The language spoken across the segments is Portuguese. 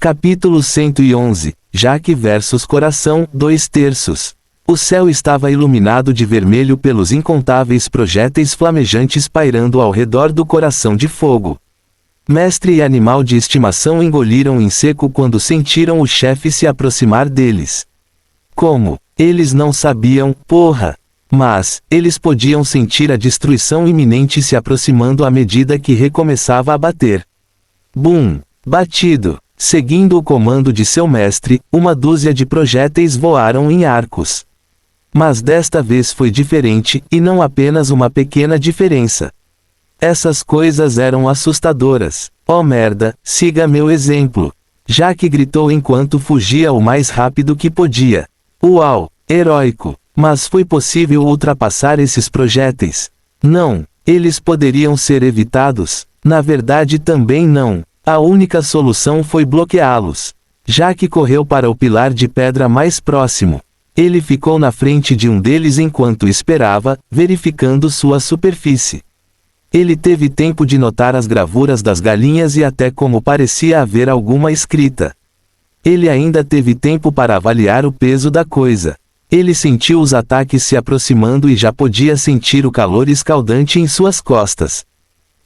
Capítulo 111, Jaque versus Coração, 2/3. O céu estava iluminado de vermelho pelos incontáveis projéteis flamejantes pairando ao redor do coração de fogo. Mestre e animal de estimação engoliram em seco quando sentiram o chefe se aproximar deles. Como? Eles não sabiam, porra! Mas, eles podiam sentir a destruição iminente se aproximando à medida que recomeçava a bater. Bum! Batido! Seguindo o comando de seu mestre, uma dúzia de projéteis voaram em arcos. Mas desta vez foi diferente, e não apenas uma pequena diferença. Essas coisas eram assustadoras. Oh merda, siga meu exemplo. Jaque gritou enquanto fugia o mais rápido que podia. Uau, heróico! Mas foi possível ultrapassar esses projéteis? Não, eles poderiam ser evitados? Na verdade também não. A única solução foi bloqueá-los. Jaque correu para o pilar de pedra mais próximo. Ele ficou na frente de um deles enquanto esperava, verificando sua superfície. Ele teve tempo de notar as gravuras das galinhas e até como parecia haver alguma escrita. Ele ainda teve tempo para avaliar o peso da coisa. Ele sentiu os ataques se aproximando e já podia sentir o calor escaldante em suas costas.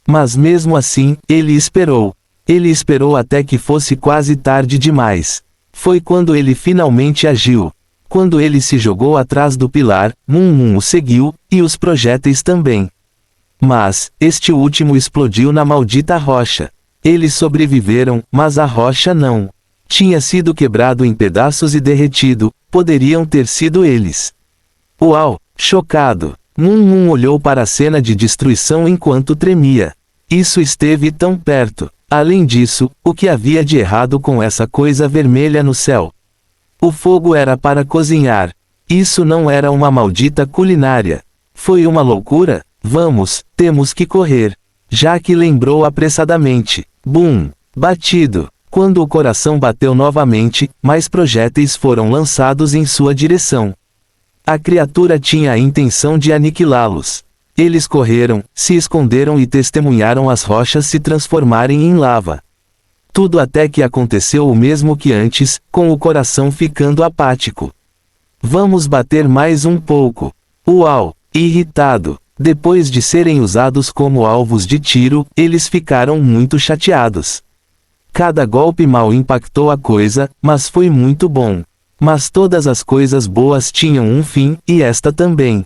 Mas mesmo assim, ele esperou. Ele esperou até que fosse quase tarde demais. Foi quando ele finalmente agiu. Quando ele se jogou atrás do pilar, o seguiu, e os projéteis também. Mas, este último explodiu na maldita rocha. Eles sobreviveram, mas a rocha não. Tinha sido quebrado em pedaços e derretido, poderiam ter sido eles. Uau! Chocado! Olhou para a cena de destruição enquanto tremia. Isso esteve tão perto. Além disso, o que havia de errado com essa coisa vermelha no céu? O fogo era para cozinhar. Isso não era uma maldita culinária. Foi uma loucura? Vamos, temos que correr. Jaque lembrou apressadamente. Bum! Batido. Quando o coração bateu novamente, mais projéteis foram lançados em sua direção. A criatura tinha a intenção de aniquilá-los. Eles correram, se esconderam e testemunharam as rochas se transformarem em lava. Tudo até que aconteceu o mesmo que antes, com o coração ficando apático. Vamos bater mais um pouco. Uau! Irritado. Depois de serem usados como alvos de tiro, eles ficaram muito chateados. Cada golpe mal impactou a coisa, mas foi muito bom. Mas todas as coisas boas tinham um fim, e esta também.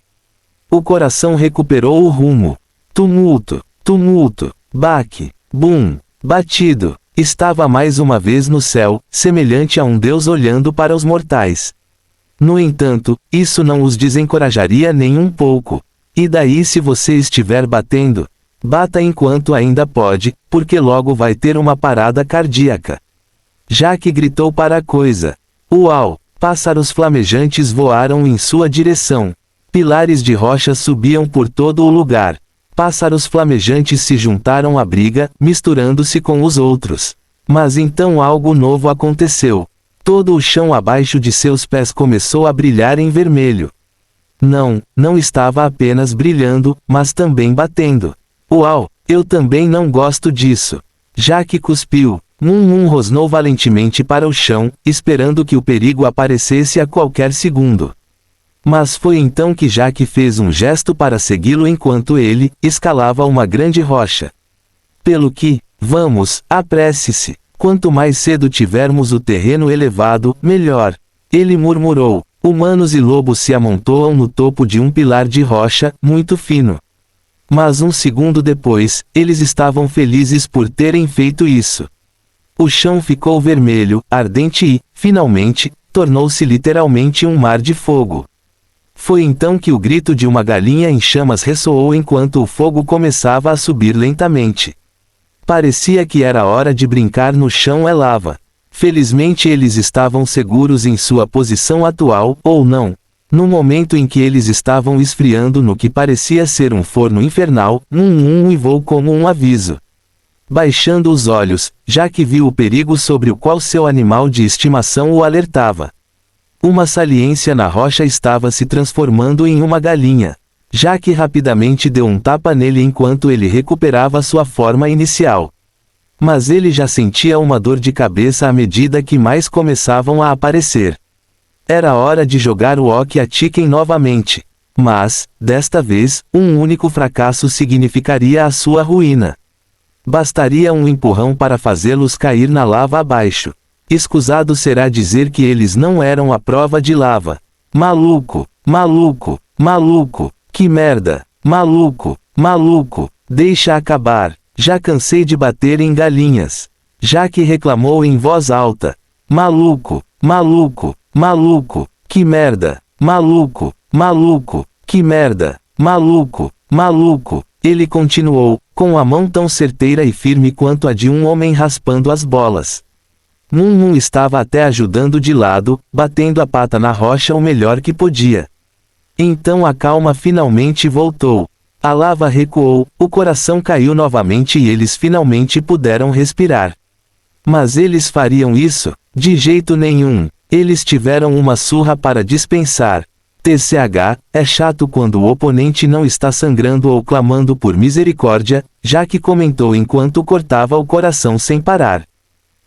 O coração recuperou o rumo. Tumulto, tumulto, baque, bum, batido. Estava mais uma vez no céu, semelhante a um deus olhando para os mortais. No entanto, isso não os desencorajaria nem um pouco. E daí se você estiver batendo? Bata enquanto ainda pode, porque logo vai ter uma parada cardíaca. Jaque gritou para a coisa. Uau! Pássaros flamejantes voaram em sua direção. Pilares de rocha subiam por todo o lugar. Pássaros flamejantes se juntaram à briga, misturando-se com os outros. Mas então algo novo aconteceu. Todo o chão abaixo de seus pés começou a brilhar em vermelho. Não estava apenas brilhando, mas também batendo. Uau, eu também não gosto disso. Jaque cuspiu. Rosnou valentemente para o chão, esperando que o perigo aparecesse a qualquer segundo. Mas foi então que Jaque fez um gesto para segui-lo enquanto ele escalava uma grande rocha. Pelo que, vamos, apresse-se. Quanto mais cedo tivermos o terreno elevado, melhor. Ele murmurou. Humanos e lobos se amontoam no topo de um pilar de rocha, muito fino. Mas um segundo depois, eles estavam felizes por terem feito isso. O chão ficou vermelho, ardente e, finalmente, tornou-se literalmente um mar de fogo. Foi então que o grito de uma galinha em chamas ressoou enquanto o fogo começava a subir lentamente. Parecia que era hora de brincar no chão é lava. Felizmente eles estavam seguros em sua posição atual, ou não. No momento em que eles estavam esfriando no que parecia ser um forno infernal, uivou como um aviso. Baixando os olhos, Jaque viu o perigo sobre o qual seu animal de estimação o alertava. Uma saliência na rocha estava se transformando em uma galinha. Jaque rapidamente deu um tapa nele enquanto ele recuperava sua forma inicial. Mas ele já sentia uma dor de cabeça à medida que mais começavam a aparecer. Era hora de jogar o Walk a Chicken novamente. Mas, desta vez, um único fracasso significaria a sua ruína. Bastaria um empurrão para fazê-los cair na lava abaixo. Escusado será dizer que eles não eram a prova de lava. Maluco, maluco, maluco, que merda, maluco, maluco, deixa acabar, já cansei de bater em galinhas. Jack reclamou em voz alta. Maluco, maluco, maluco, que merda, maluco, maluco, que merda, maluco, maluco. Ele continuou, com a mão tão certeira e firme quanto a de um homem raspando as bolas. Mum estava até ajudando de lado, batendo a pata na rocha o melhor que podia. Então a calma finalmente voltou. A lava recuou, o coração caiu novamente e eles finalmente puderam respirar. Mas eles fariam isso? De jeito nenhum. Eles tiveram uma surra para dispensar. TCH, é chato quando o oponente não está sangrando ou clamando por misericórdia, Jack comentou enquanto cortava o coração sem parar.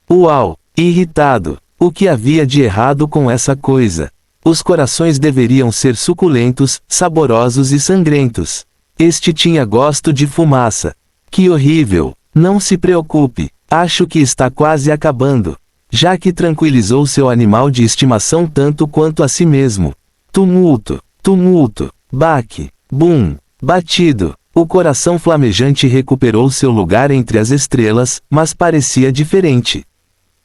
Uau! Irritado. O que havia de errado com essa coisa? Os corações deveriam ser suculentos, saborosos e sangrentos. Este tinha gosto de fumaça. Que horrível! Não se preocupe, acho que está quase acabando. Jack tranquilizou seu animal de estimação tanto quanto a si mesmo. Tumulto, tumulto, baque, bum, batido. O coração flamejante recuperou seu lugar entre as estrelas, mas parecia diferente.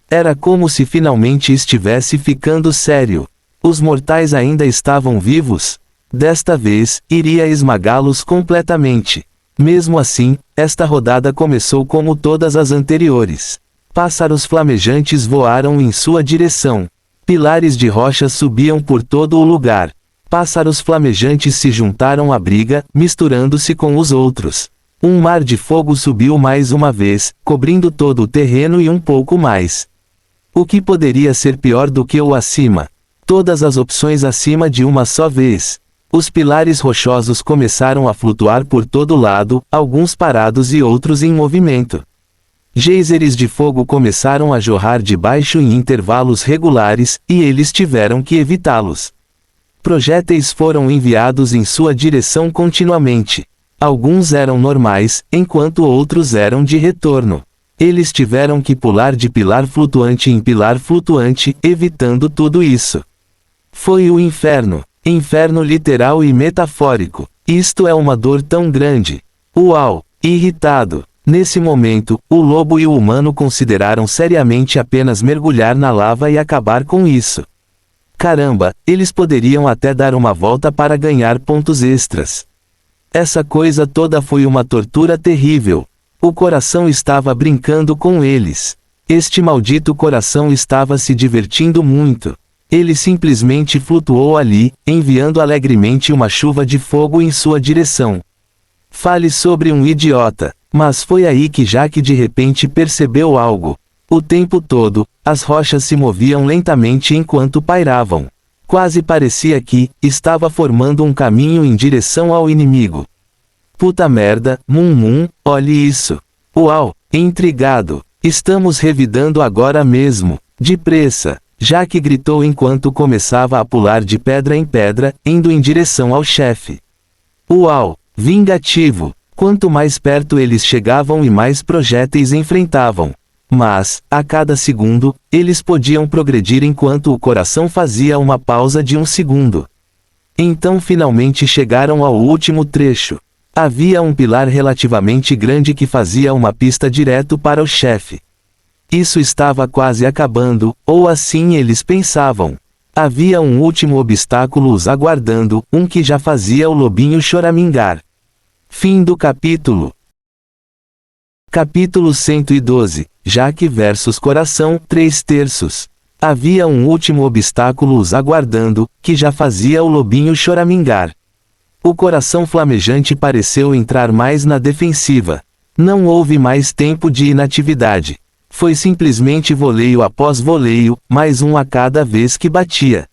Era como se finalmente estivesse ficando sério. Os mortais ainda estavam vivos? Desta vez, iria esmagá-los completamente. Mesmo assim, esta rodada começou como todas as anteriores. Pássaros flamejantes voaram em sua direção. Pilares de rocha subiam por todo o lugar. Pássaros flamejantes se juntaram à briga, misturando-se com os outros. Um mar de fogo subiu mais uma vez, cobrindo todo o terreno e um pouco mais. O que poderia ser pior do que o acima? Todas as opções acima de uma só vez. Os pilares rochosos começaram a flutuar por todo lado, alguns parados e outros em movimento. Geysers de fogo começaram a jorrar de baixo em intervalos regulares, e eles tiveram que evitá-los. Projéteis foram enviados em sua direção continuamente. Alguns eram normais, enquanto outros eram de retorno. Eles tiveram que pular de pilar flutuante em pilar flutuante, evitando tudo isso. Foi o inferno. Inferno literal e metafórico. Isto é uma dor tão grande. Uau! Irritado. Nesse momento, o lobo e o humano consideraram seriamente apenas mergulhar na lava e acabar com isso. Caramba, eles poderiam até dar uma volta para ganhar pontos extras. Essa coisa toda foi uma tortura terrível. O coração estava brincando com eles. Este maldito coração estava se divertindo muito. Ele simplesmente flutuou ali, enviando alegremente uma chuva de fogo em sua direção. Fale sobre um idiota. Mas foi aí que Jack de repente percebeu algo. O tempo todo, as rochas se moviam lentamente enquanto pairavam. Quase parecia que estava formando um caminho em direção ao inimigo. Puta merda, olhe isso. Uau, intrigado. Estamos revidando agora mesmo. Depressa. Jack gritou enquanto começava a pular de pedra em pedra, indo em direção ao chefe. Uau, vingativo. Quanto mais perto eles chegavam e mais projéteis enfrentavam. Mas, a cada segundo, eles podiam progredir enquanto o coração fazia uma pausa de um segundo. Então finalmente chegaram ao último trecho. Havia um pilar relativamente grande que fazia uma pista direto para o chefe. Isso estava quase acabando, ou assim eles pensavam. Havia um último obstáculo os aguardando, um que já fazia o lobinho choramingar. Fim do capítulo. Capítulo 112. Jack versus Coração, 3/3. Havia um último obstáculo os aguardando, que já fazia o lobinho choramingar. O coração flamejante pareceu entrar mais na defensiva. Não houve mais tempo de inatividade. Foi simplesmente voleio após voleio, mais um a cada vez que batia.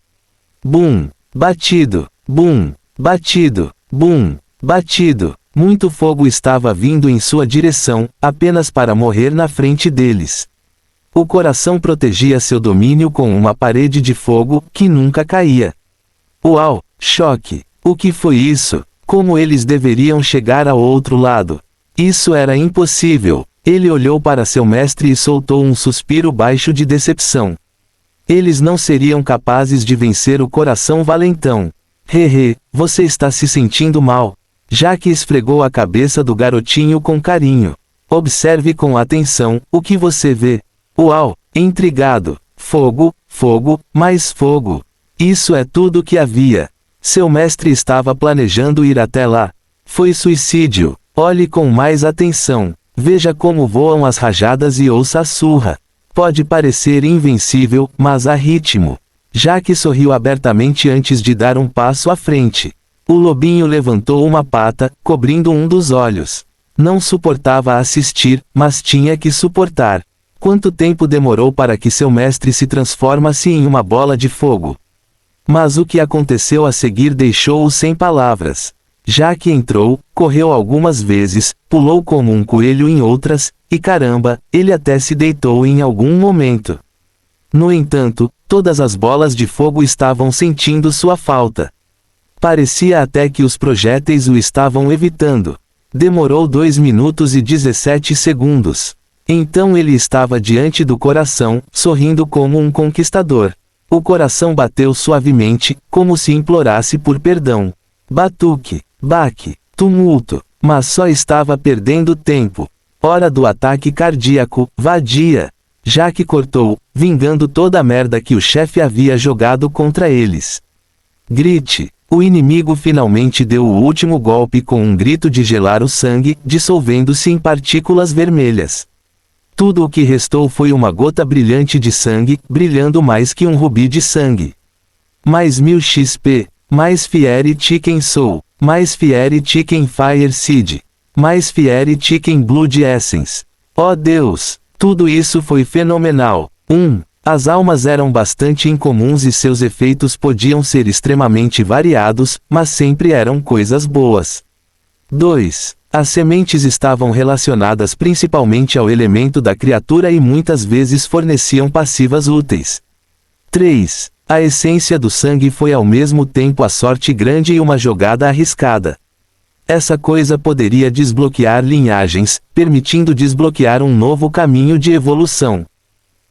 Bum! Batido! Bum! Batido! Bum! Batido! Muito fogo estava vindo em sua direção, apenas para morrer na frente deles. O coração protegia seu domínio com uma parede de fogo, que nunca caía. Uau! Choque! O que foi isso? Como eles deveriam chegar ao outro lado? Isso era impossível. Ele olhou para seu mestre e soltou um suspiro baixo de decepção. Eles não seriam capazes de vencer o coração valentão. Hehe, você está se sentindo mal. Jaque esfregou a cabeça do garotinho com carinho. Observe com atenção, o que você vê. Uau, intrigado. Fogo, fogo, mais fogo. Isso é tudo que havia. Seu mestre estava planejando ir até lá. Foi suicídio. Olhe com mais atenção. Veja como voam as rajadas e ouça a surra. Pode parecer invencível, mas há ritmo. Jaque sorriu abertamente antes de dar um passo à frente. O lobinho levantou uma pata, cobrindo um dos olhos. Não suportava assistir, mas tinha que suportar. Quanto tempo demorou para que seu mestre se transformasse em uma bola de fogo? Mas o que aconteceu a seguir deixou-o sem palavras. Jaque entrou, correu algumas vezes, pulou como um coelho em outras, e caramba, ele até se deitou em algum momento. No entanto, todas as bolas de fogo estavam sentindo sua falta. Parecia até que os projéteis o estavam evitando. Demorou 2 minutos e 17 segundos. Então ele estava diante do coração, sorrindo como um conquistador. O coração bateu suavemente, como se implorasse por perdão. Batuque, baque, tumulto, mas só estava perdendo tempo. Hora do ataque cardíaco, vadia. Jaque cortou, vingando toda a merda que o chefe havia jogado contra eles. Grite. O inimigo finalmente deu o último golpe com um grito de gelar o sangue, dissolvendo-se em partículas vermelhas. Tudo o que restou foi uma gota brilhante de sangue, brilhando mais que um rubi de sangue. Mais 1000 XP, mais Fiery Chicken Soul, mais Fiery Chicken Fire Seed, mais Fiery Chicken Blood Essence. Oh Deus! Tudo isso foi fenomenal. As almas eram bastante incomuns e seus efeitos podiam ser extremamente variados, mas sempre eram coisas boas. 2. As sementes estavam relacionadas principalmente ao elemento da criatura e muitas vezes forneciam passivas úteis. 3. A essência do sangue foi ao mesmo tempo a sorte grande e uma jogada arriscada. Essa coisa poderia desbloquear linhagens, permitindo desbloquear um novo caminho de evolução.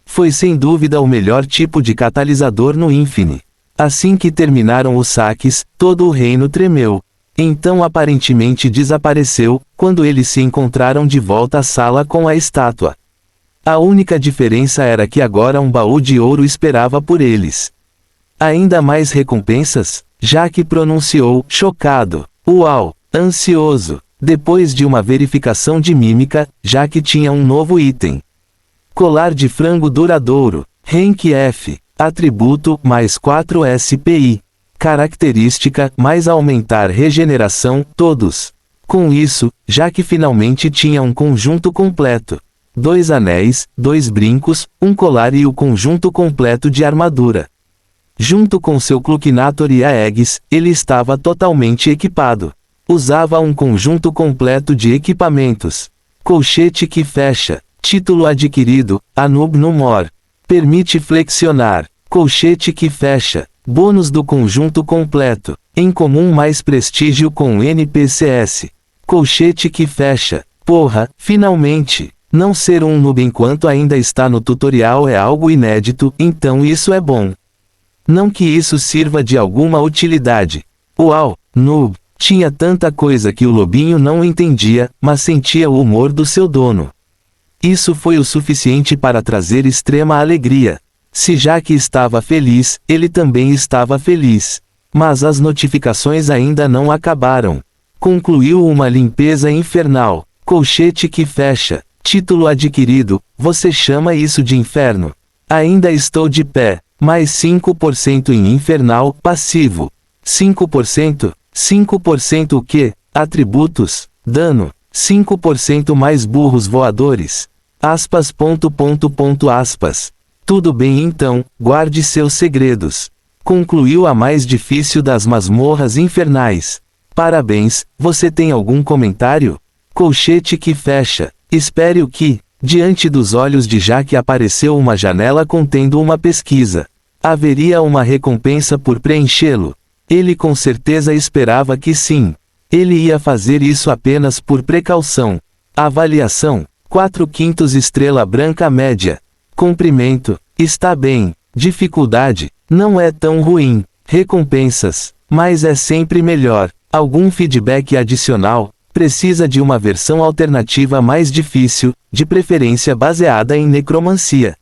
Foi sem dúvida o melhor tipo de catalisador no Infinite. Assim que terminaram os saques, todo o reino tremeu. Então aparentemente desapareceu, quando eles se encontraram de volta à sala com a estátua. A única diferença era que agora um baú de ouro esperava por eles. Ainda mais recompensas? Jaque pronunciou, chocado. Uau! Ansioso. Depois de uma verificação de mímica, Jaque tinha um novo item. Colar de frango duradouro. Rank F. Atributo, mais 4 SPI. Característica, mais aumentar regeneração, todos. Com isso, Jaque finalmente tinha um conjunto completo. 2 anéis, 2 brincos, um colar e o conjunto completo de armadura. Junto com seu Clukinator e Aegis, ele estava totalmente equipado. Usava um conjunto completo de equipamentos. Colchete que fecha. Título adquirido, Anub no More. Permite flexionar. Colchete que fecha. Bônus do conjunto completo. Em comum mais prestígio com NPCS. Colchete que fecha. Porra, finalmente. Não ser um noob enquanto ainda está no tutorial é algo inédito, então isso é bom. Não que isso sirva de alguma utilidade. Uau, noob. Tinha tanta coisa que o lobinho não entendia, mas sentia o humor do seu dono. Isso foi o suficiente para trazer extrema alegria. Se Jaque estava feliz, ele também estava feliz. Mas as notificações ainda não acabaram. Concluiu uma limpeza infernal. Colchete que fecha. Título adquirido. Você chama isso de inferno? Ainda estou de pé. Mais 5% em infernal, passivo. 5%? 5% o quê? Atributos. Dano. 5% mais burros voadores. Aspas. Tudo bem então, guarde seus segredos. Concluiu a mais difícil das masmorras infernais. Parabéns, você tem algum comentário? Colchete que fecha. Espere o que? Diante dos olhos de Jack apareceu uma janela contendo uma pesquisa. Haveria uma recompensa por preenchê-lo. Ele com certeza esperava que sim. Ele ia fazer isso apenas por precaução. Avaliação: 4/5 estrela branca média. Comprimento: está bem. Dificuldade: não é tão ruim. Recompensas: mas é sempre melhor. Algum feedback adicional? Precisa de uma versão alternativa mais difícil, de preferência baseada em necromancia.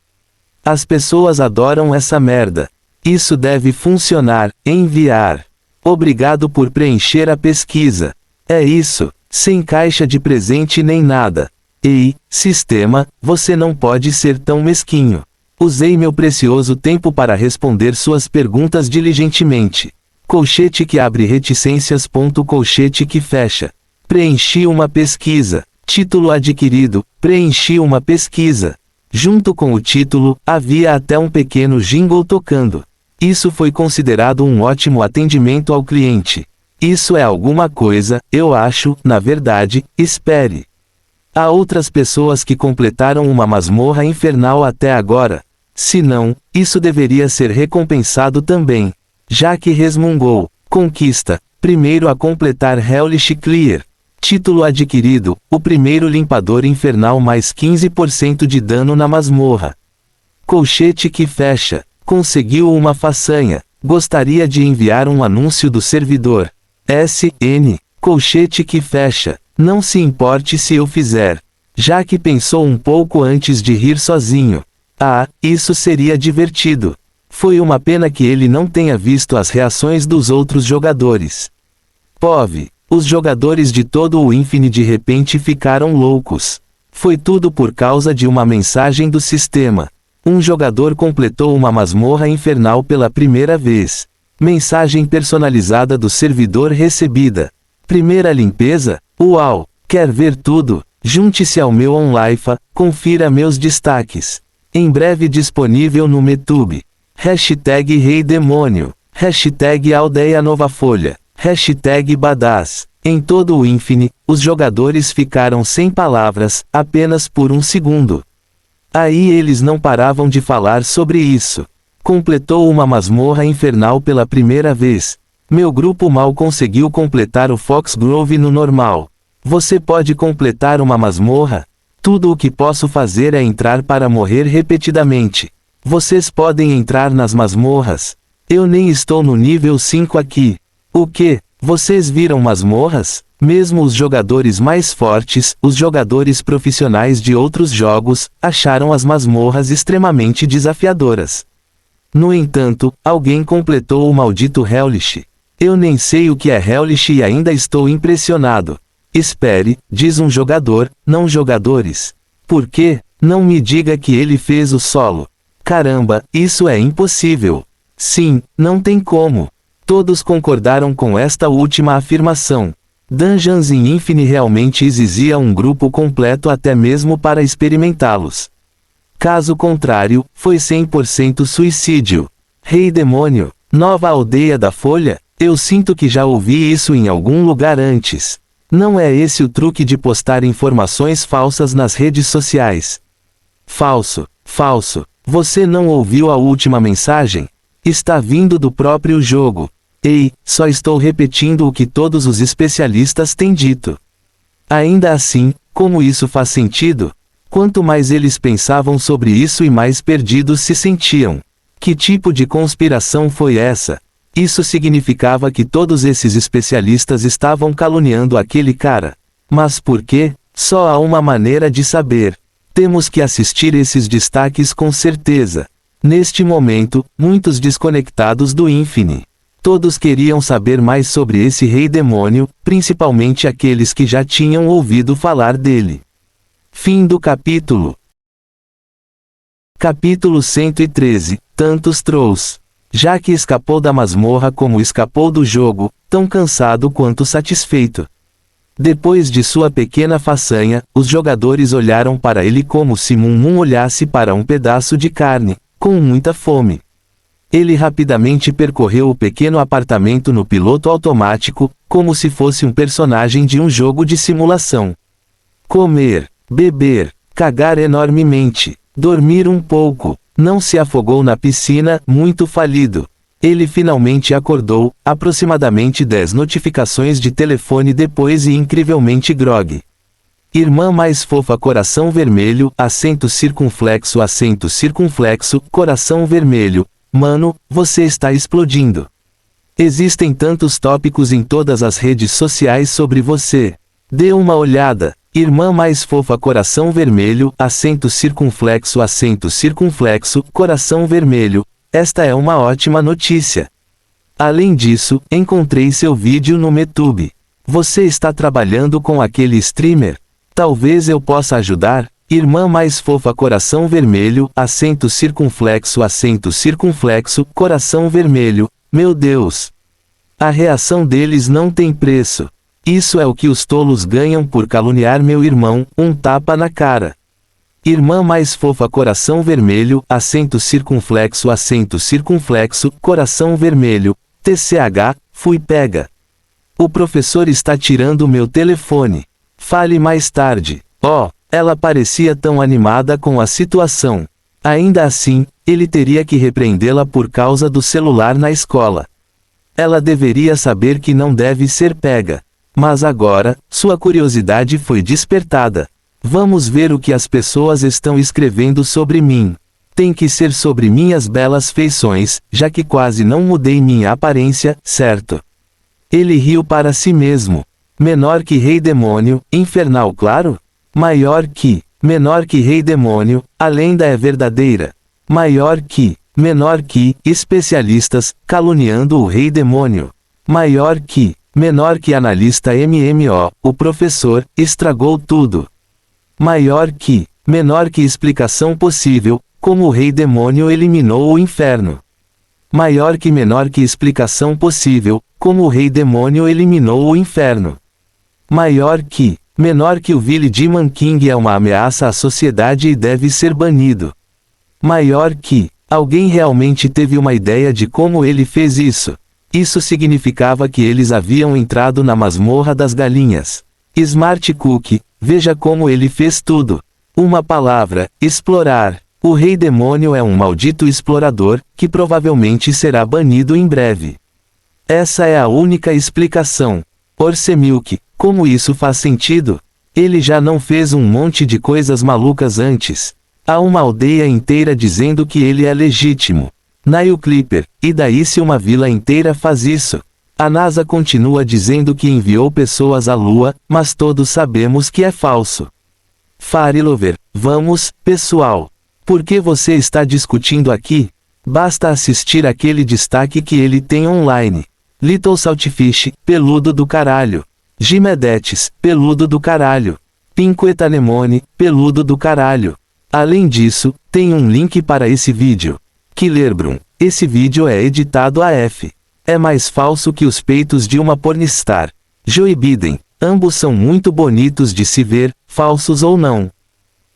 As pessoas adoram essa merda. Isso deve funcionar. Enviar. Obrigado por preencher a pesquisa. É isso, sem caixa de presente nem nada. Ei, sistema, você não pode ser tão mesquinho. Usei meu precioso tempo para responder suas perguntas diligentemente. Colchete que abre reticências. Colchete que fecha. Preenchi uma pesquisa. Título adquirido: preenchi uma pesquisa. Junto com o título, havia até um pequeno jingle tocando. Isso foi considerado um ótimo atendimento ao cliente. Isso é alguma coisa, eu acho, na verdade. Espere. Há outras pessoas que completaram uma masmorra infernal até agora. Se não, isso deveria ser recompensado também. Jack resmungou. Conquista: primeiro a completar Hellish Clear. Título adquirido: o primeiro limpador infernal mais 15% de dano na masmorra. Colchete que fecha. Conseguiu uma façanha. Gostaria de enviar um anúncio do servidor. SN. Colchete que fecha. Não se importe se eu fizer. Jack pensou um pouco antes de rir sozinho. Ah, isso seria divertido. Foi uma pena que ele não tenha visto as reações dos outros jogadores. POV. Os jogadores de todo o Infinite de repente ficaram loucos. Foi tudo por causa de uma mensagem do sistema. Um jogador completou uma masmorra infernal pela primeira vez. Mensagem personalizada do servidor recebida. Primeira limpeza? Uau! Quer ver tudo? Junte-se ao meu OnLife, confira meus destaques. Em breve disponível no MeTube. Hashtag Rei Demônio. Hashtag Aldeia Nova Folha. Hashtag Badass. Em todo o Infinite, os jogadores ficaram sem palavras, apenas por um segundo. Aí eles não paravam de falar sobre isso. Completou uma masmorra infernal pela primeira vez. Meu grupo mal conseguiu completar o Foxgrove no normal. Você pode completar uma masmorra? Tudo o que posso fazer é entrar para morrer repetidamente. Vocês podem entrar nas masmorras. Eu nem estou no nível 5 aqui. O que? Vocês viram masmorras? Mesmo os jogadores mais fortes, os jogadores profissionais de outros jogos, acharam as masmorras extremamente desafiadoras. No entanto, alguém completou o maldito Hellish. Eu nem sei o que é Hellish e ainda estou impressionado. Espere, diz um jogador, não jogadores. Por quê? Não me diga que ele fez o solo. Caramba, isso é impossível. Sim, não tem como. Todos concordaram com esta última afirmação. Dungeons in Infinite realmente exigia um grupo completo até mesmo para experimentá-los. Caso contrário, foi 100% suicídio. Rei Demônio, nova aldeia da Folha? Eu sinto que já ouvi isso em algum lugar antes. Não é esse o truque de postar informações falsas nas redes sociais? Falso, falso. Você não ouviu a última mensagem? Está vindo do próprio jogo. Ei, só estou repetindo o que todos os especialistas têm dito. Ainda assim, como isso faz sentido? Quanto mais eles pensavam sobre isso e mais perdidos se sentiam. Que tipo de conspiração foi essa? Isso significava que todos esses especialistas estavam caluniando aquele cara. Mas por quê? Só há uma maneira de saber. Temos que assistir esses destaques com certeza. Neste momento, muitos desconectados do Infinite. Todos queriam saber mais sobre esse rei demônio, principalmente aqueles que já tinham ouvido falar dele. Fim do capítulo. Capítulo 113, Tantos Trolls. Jack escapou da masmorra como escapou do jogo, tão cansado quanto satisfeito. Depois de sua pequena façanha, os jogadores olharam para ele como se Moon olhasse para um pedaço de carne, com muita fome. Ele rapidamente percorreu o pequeno apartamento no piloto automático, como se fosse um personagem de um jogo de simulação. Comer, beber, cagar enormemente, dormir um pouco, não se afogou na piscina, muito falido. Ele finalmente acordou, aproximadamente 10 notificações de telefone depois e incrivelmente grogue. Irmã mais fofa, coração vermelho, acento circunflexo, coração vermelho. Mano, você está explodindo. Existem tantos tópicos em todas as redes sociais sobre você. Dê uma olhada. Irmã mais fofa, coração vermelho, acento circunflexo, coração vermelho. Esta é uma ótima notícia. Além disso, encontrei seu vídeo no YouTube. Você está trabalhando com aquele streamer? Talvez eu possa ajudar? Irmã mais fofa, coração vermelho, acento circunflexo, coração vermelho. Meu Deus! A reação deles não tem preço. Isso é o que os tolos ganham por caluniar meu irmão, um tapa na cara. Irmã mais fofa, coração vermelho, acento circunflexo, coração vermelho. TCH, fui pega. O professor está tirando meu telefone. Fale mais tarde. Oh, ela parecia tão animada com a situação. Ainda assim, ele teria que repreendê-la por causa do celular na escola. Ela deveria saber que não deve ser pega. Mas agora, sua curiosidade foi despertada. Vamos ver o que as pessoas estão escrevendo sobre mim. Tem que ser sobre minhas belas feições, já que quase não mudei minha aparência, certo? Ele riu para si mesmo. Menor que Rei Demônio, infernal, claro? Maior que, menor que Rei Demônio, a lenda é verdadeira. Maior que, menor que, especialistas, caluniando o Rei Demônio. Maior que, menor que analista MMO, o professor, estragou tudo. Maior que, menor que explicação possível, como o Rei Demônio eliminou o inferno. Maior que menor que explicação possível, como o Rei Demônio eliminou o inferno. Maior que, menor que o Billy Demon King é uma ameaça à sociedade e deve ser banido. Maior que, alguém realmente teve uma ideia de como ele fez isso. Isso significava que eles haviam entrado na masmorra das galinhas. Smart Cookie, veja como ele fez tudo. Uma palavra, explorar. O Rei Demônio é um maldito explorador, que provavelmente será banido em breve. Essa é a única explicação. Orsemilk, como isso faz sentido? Ele já não fez um monte de coisas malucas antes. Há uma aldeia inteira dizendo que ele é legítimo. Nail Clipper, e daí se uma vila inteira faz isso? A NASA continua dizendo que enviou pessoas à Lua, mas todos sabemos que é falso. Farilover, vamos, pessoal. Por que você está discutindo aqui? Basta assistir aquele destaque que ele tem online. Little Saltfish, peludo do caralho. Gimedetes, peludo do caralho. Pincoetanemone, peludo do caralho. Além disso, tem um link para esse vídeo. Killerbrum, esse vídeo é editado AF. É mais falso que os peitos de uma pornstar. Joe Biden, ambos são muito bonitos de se ver, falsos ou não.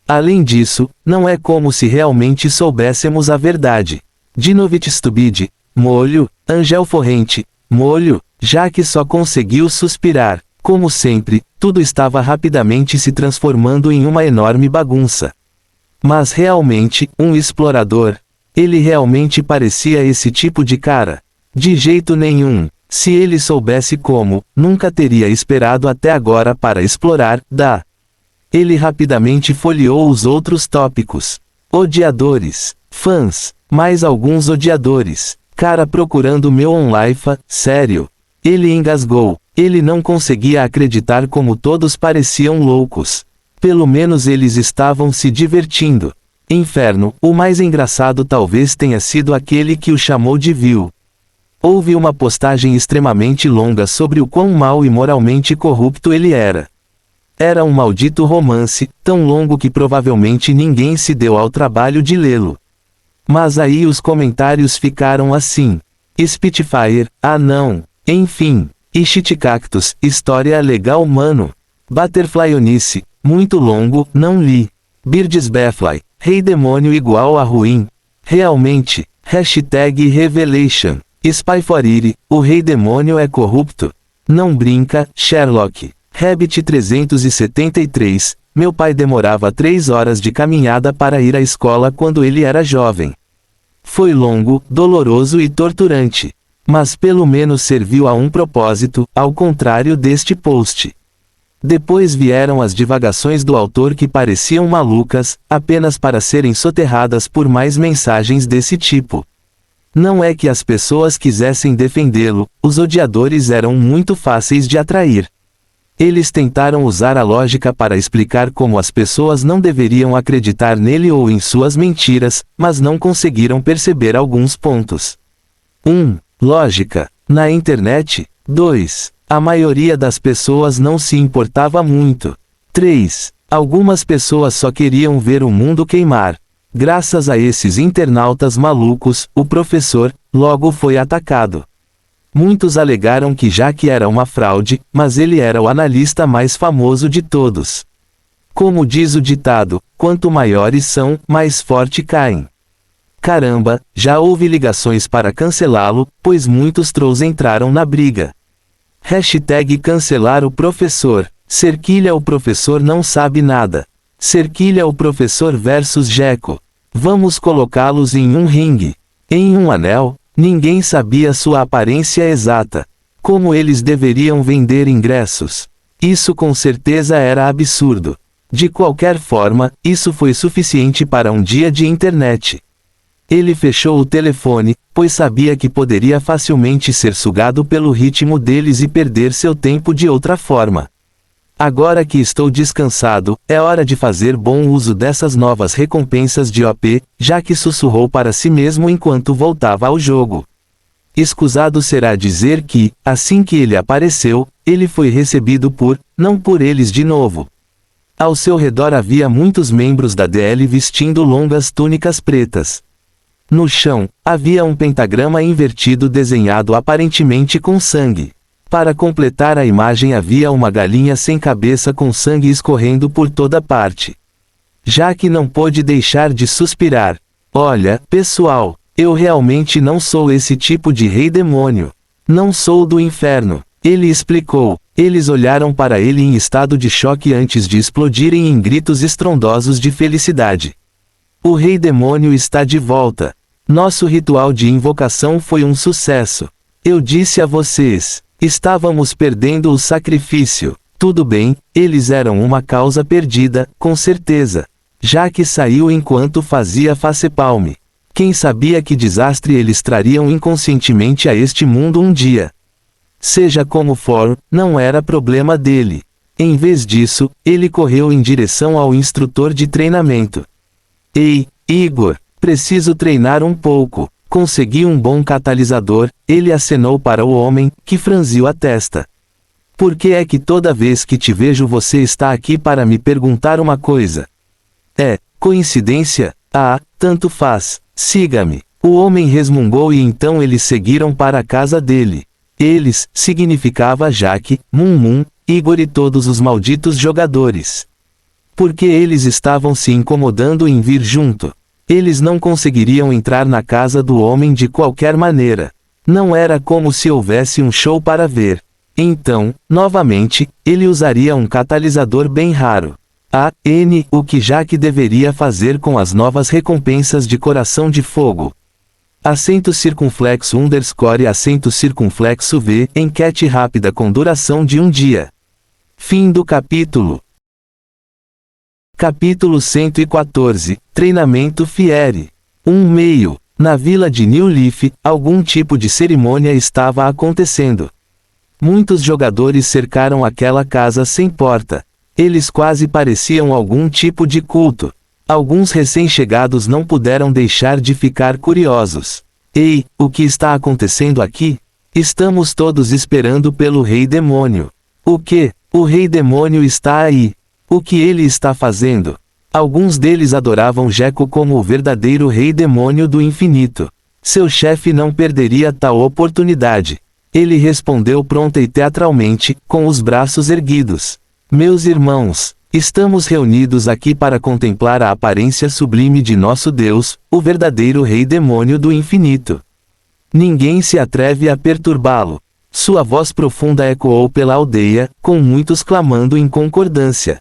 Além disso, não é como se realmente soubéssemos a verdade. Dinovit Stubid, molho, Angel Forrente, molho, já que só conseguiu suspirar. Como sempre, tudo estava rapidamente se transformando em uma enorme bagunça. Mas realmente, um explorador. Ele realmente parecia esse tipo de cara. De jeito nenhum. Se ele soubesse como, nunca teria esperado até agora para explorar, Ele rapidamente folheou os outros tópicos. Odiadores. Fãs. Mais alguns odiadores. Cara procurando meu OnLife, sério. Ele engasgou. Ele não conseguia acreditar como todos pareciam loucos. Pelo menos eles estavam se divertindo. Inferno, o mais engraçado talvez tenha sido aquele que o chamou de vil. Houve uma postagem extremamente longa sobre o quão mau e moralmente corrupto ele era. Era um maldito romance, tão longo que provavelmente ninguém se deu ao trabalho de lê-lo. Mas aí os comentários ficaram assim. Spitfire, ah não, enfim. E Shitcactus, história legal mano. Butterfly Onice, muito longo, não li. Birds Befly, Rei Demônio igual a ruim. Realmente, hashtag Revelation. Spy4Iri, o Rei Demônio é corrupto. Não brinca, Sherlock. Rabbit 373. Meu pai demorava 3 horas de caminhada para ir à escola quando ele era jovem. Foi longo, doloroso e torturante. Mas pelo menos serviu a um propósito, ao contrário deste post. Depois vieram as divagações do autor que pareciam malucas, apenas para serem soterradas por mais mensagens desse tipo. Não é que as pessoas quisessem defendê-lo, os odiadores eram muito fáceis de atrair. Eles tentaram usar a lógica para explicar como as pessoas não deveriam acreditar nele ou em suas mentiras, mas não conseguiram perceber alguns pontos. 1. Lógica. Na internet. 2. A maioria das pessoas não se importava muito. 3. Algumas pessoas só queriam ver o mundo queimar. Graças a esses internautas malucos, o professor, logo foi atacado. Muitos alegaram que Jack era uma fraude, mas ele era o analista mais famoso de todos. Como diz o ditado, quanto maiores são, mais forte caem. Caramba, já houve ligações para cancelá-lo, pois muitos trolls entraram na briga. Hashtag cancelar o professor. Cerquilha o professor não sabe nada. Cerquilha o professor versus Jeco. Vamos colocá-los em um ringue. Em um anel. Ninguém sabia sua aparência exata. Como eles deveriam vender ingressos? Isso com certeza era absurdo. De qualquer forma, isso foi suficiente para um dia de internet. Ele fechou o telefone, pois sabia que poderia facilmente ser sugado pelo ritmo deles e perder seu tempo de outra forma. Agora que estou descansado, é hora de fazer bom uso dessas novas recompensas de OP, já que sussurrou para si mesmo enquanto voltava ao jogo. Escusado será dizer que, assim que ele apareceu, ele foi recebido não por eles de novo. Ao seu redor havia muitos membros da DL vestindo longas túnicas pretas. No chão, havia um pentagrama invertido desenhado aparentemente com sangue. Para completar a imagem havia uma galinha sem cabeça com sangue escorrendo por toda parte. Jack não pôde deixar de suspirar. Olha, pessoal, eu realmente não sou esse tipo de rei demônio. Não sou do inferno. Ele explicou. Eles olharam para ele em estado de choque antes de explodirem em gritos estrondosos de felicidade. O rei demônio está de volta. Nosso ritual de invocação foi um sucesso. Eu disse a vocês. Estávamos perdendo o sacrifício. Tudo bem, eles eram uma causa perdida, com certeza. Jack saiu enquanto fazia facepalm. Quem sabia que desastre eles trariam inconscientemente a este mundo um dia? Seja como for, não era problema dele. Em vez disso, ele correu em direção ao instrutor de treinamento. Ei, Igor, preciso treinar um pouco. Consegui um bom catalisador, ele acenou para o homem, que franziu a testa. Por que é que toda vez que te vejo você está aqui para me perguntar uma coisa? É, coincidência? Ah, tanto faz, siga-me. O homem resmungou e então eles seguiram para a casa dele. Eles, significava Jack, Mum, Igor e todos os malditos jogadores. Porque eles estavam se incomodando em vir junto. Eles não conseguiriam entrar na casa do homem de qualquer maneira. Não era como se houvesse um show para ver. Então, novamente, ele usaria um catalisador bem raro. O que Jack deveria fazer com as novas recompensas de coração de fogo. Acento circunflexo _ acento circunflexo V, enquete rápida com duração de um dia. Fim do capítulo. Capítulo 114, Treinamento Fieri. 1/2. Na vila de New Leaf, algum tipo de cerimônia estava acontecendo. Muitos jogadores cercaram aquela casa sem porta. Eles quase pareciam algum tipo de culto. Alguns recém-chegados não puderam deixar de ficar curiosos. Ei, o que está acontecendo aqui? Estamos todos esperando pelo Rei Demônio. O que? O Rei Demônio está aí. O que ele está fazendo? Alguns deles adoravam Jeco como o verdadeiro Rei Demônio do Infinito. Seu chefe não perderia tal oportunidade. Ele respondeu pronta e teatralmente, com os braços erguidos. Meus irmãos, estamos reunidos aqui para contemplar a aparência sublime de nosso Deus, o verdadeiro Rei Demônio do Infinito. Ninguém se atreve a perturbá-lo. Sua voz profunda ecoou pela aldeia, com muitos clamando em concordância.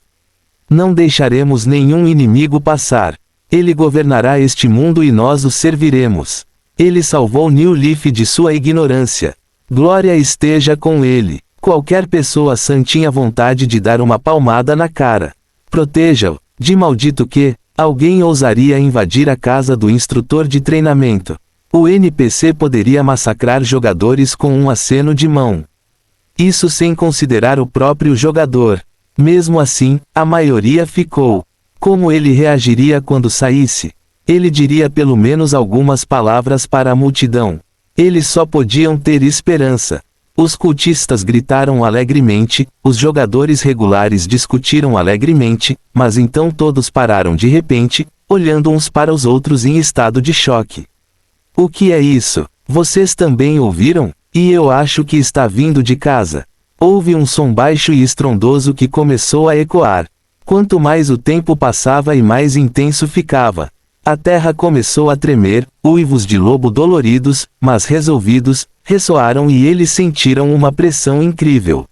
Não deixaremos nenhum inimigo passar. Ele governará este mundo e nós o serviremos. Ele salvou New Leaf de sua ignorância. Glória esteja com ele. Qualquer pessoa sã tinha vontade de dar uma palmada na cara. Proteja-o, de maldito que alguém ousaria invadir a casa do instrutor de treinamento. O NPC poderia massacrar jogadores com um aceno de mão. Isso sem considerar o próprio jogador. Mesmo assim, a maioria ficou. Como ele reagiria quando saísse? Ele diria pelo menos algumas palavras para a multidão. Eles só podiam ter esperança. Os cultistas gritaram alegremente, os jogadores regulares discutiram alegremente, mas então todos pararam de repente, olhando uns para os outros em estado de choque. O que é isso? Vocês também ouviram? E eu acho que está vindo de casa. Houve um som baixo e estrondoso que começou a ecoar. Quanto mais o tempo passava e mais intenso ficava. A terra começou a tremer, uivos de lobo doloridos, mas resolvidos, ressoaram e eles sentiram uma pressão incrível.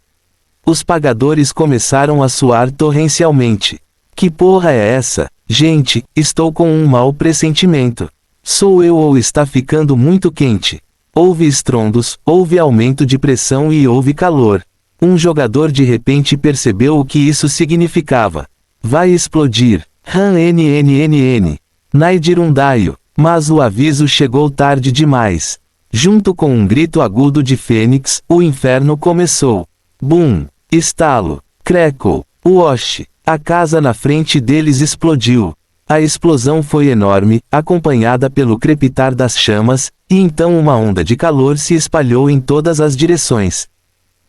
Os pagadores começaram a suar torrencialmente. Que porra é essa? Gente, estou com um mau pressentimento. Sou eu ou está ficando muito quente? Houve estrondos, houve aumento de pressão e houve calor. Um jogador de repente percebeu o que isso significava. Vai explodir. NNNN. Naidirundaio. Mas o aviso chegou tarde demais. Junto com um grito agudo de Fênix, o inferno começou. Bum! Estalo! Crackle! Wash! A casa na frente deles explodiu. A explosão foi enorme, acompanhada pelo crepitar das chamas, e então uma onda de calor se espalhou em todas as direções.